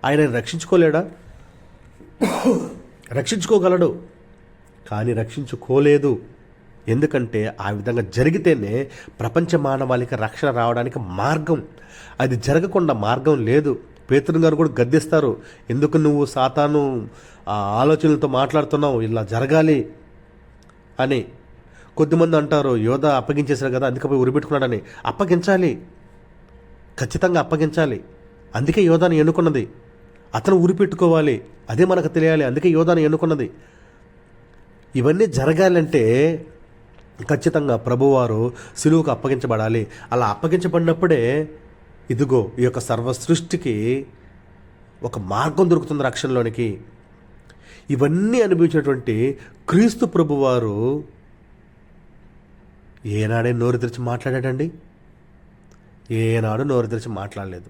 S1: ఆయన రక్షించుకోలేడా? రక్షించుకోగలడు, కానీ రక్షించుకోలేదు. ఎందుకంటే ఆ విధంగా జరిగితేనే ప్రపంచ మానవాళికి రక్షణ రావడానికి మార్గం. అది జరగకుండా మార్గం లేదు. పేతురు గారు కూడా గద్దిస్తారు, ఎందుకు నువ్వు సాతాను ఆలోచనలతో మాట్లాడుతున్నావు, ఇలా జరగాలి అని. కొద్దిమంది అంటారు, యోధ అప్పగించేశారు కదా అందుకే పోయి ఉరిపెట్టుకున్నాడని. అప్పగించాలి, ఖచ్చితంగా అప్పగించాలి. అందుకే యోధాని ఎన్నుకున్నది. అతను ఉరిపెట్టుకోవాలి, అదే మనకు తెలియాలి. అందుకే యోధాని ఎన్నుకున్నది. ఇవన్నీ జరగాలంటే ఖచ్చితంగా ప్రభువారు సిలువకు అప్పగించబడాలి. అలా అప్పగించబడినప్పుడే ఇదిగో ఈ యొక్క సర్వ సృష్టికి ఒక మార్గం దొరుకుతుంది రక్షణలోనికి. ఇవన్నీ అనుభవించినటువంటి క్రీస్తు ప్రభువారు ఏనాడే నోరు తెరిచి మాట్లాడాడండి? ఏనాడు నోరు తెరిచి మాట్లాడలేదు.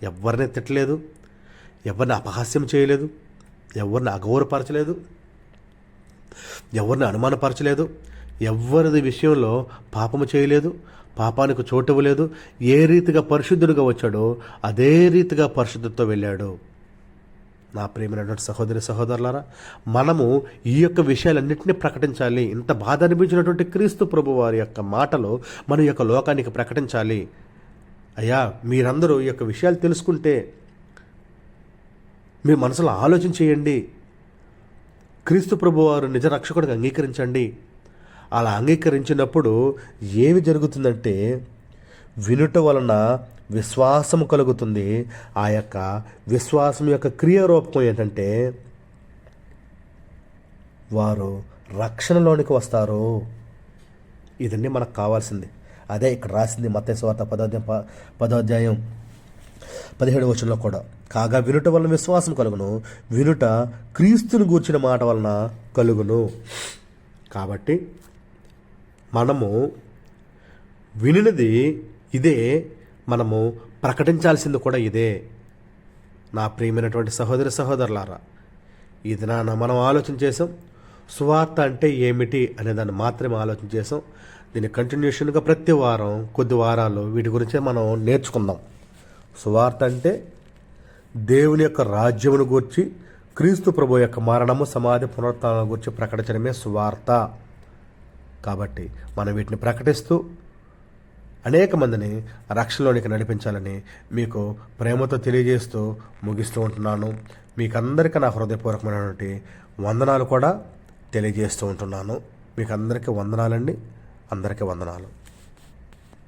S1: ఎవరిని తిట్టలేదు, ఎవరిని అపహాస్యం చేయలేదు, ఎవరిని అగౌరవపరచలేదు, ఎవరిని అనుమానపరచలేదు, ఎవరిది విషయంలో పాపము చేయలేదు, పాపానికి చోటు ఇవ్వలేదు. ఏ రీతిగా పరిశుద్ధుడిగా వచ్చాడో అదే రీతిగా పరిశుద్ధతో వెళ్ళాడు. నా ప్రియమైనటువంటి సహోదరి సహోదరులారా, మనము ఈ యొక్క విషయాలన్నింటినీ ప్రకటించాలి. ఇంత బాధ అనిపించినటువంటి క్రీస్తు ప్రభు వారి యొక్క మాటలు మన యొక్క లోకానికి ప్రకటించాలి. అయ్యా, మీరందరూ ఈ యొక్క విషయాలు తెలుసుకుంటే మీ మనసులో ఆలోచన చేయండి. క్రీస్తు ప్రభువారు నిజ రక్షకుడిగా అంగీకరించండి. అలా అంగీకరించినప్పుడు ఏమి జరుగుతుందంటే, వినుట వలన విశ్వాసము కలుగుతుంది. ఆ యొక్క విశ్వాసం యొక్క క్రియారూపం ఏంటంటే వారు రక్షణలోనికి వస్తారు. ఇదన్నీ మనకు కావాల్సింది. అదే ఇక్కడ రాసింది మత్తయి సువార్త 10వ అధ్యాయం 17వ వచనంలో కూడా, కాగా వినుట వలన విశ్వాసం కలుగును, వినుట క్రీస్తుని గూర్చిన మాట వలన కలుగును. కాబట్టి మనము వినినది ఇదే, మనము ప్రకటించాల్సింది కూడా ఇదే. నా ప్రియమైనటువంటి సహోదరి సహోదరులారా, ఇది మనం ఆలోచన చేసాం. సువార్త అంటే ఏమిటి అనే దాన్ని మాత్రమే ఆలోచన చేసాం. దీని కంటిన్యూషన్గా ప్రతి వారం కొద్ది వారాలు వీటి గురించే మనం నేర్చుకుందాం. సువార్త అంటే దేవుని యొక్క రాజ్యమును గూర్చి, క్రీస్తు ప్రభు యొక్క మరణము సమాధి పునరుత్థానం గురించి ప్రకటించడమే సువార్త. కాబట్టి మనం వీటిని ప్రకటిస్తూ అనేక మందిని రక్షణలోనికి నడిపించాలని మీకు ప్రేమతో తెలియజేస్తూ ముగిస్తూ ఉంటున్నాను. మీకందరికీ నా హృదయపూర్వకమైనటువంటి వందనాలు కూడా తెలియజేస్తూ ఉంటున్నాను. మీకు అందరికీ వందనాలండి. అందరికీ వందనాలు.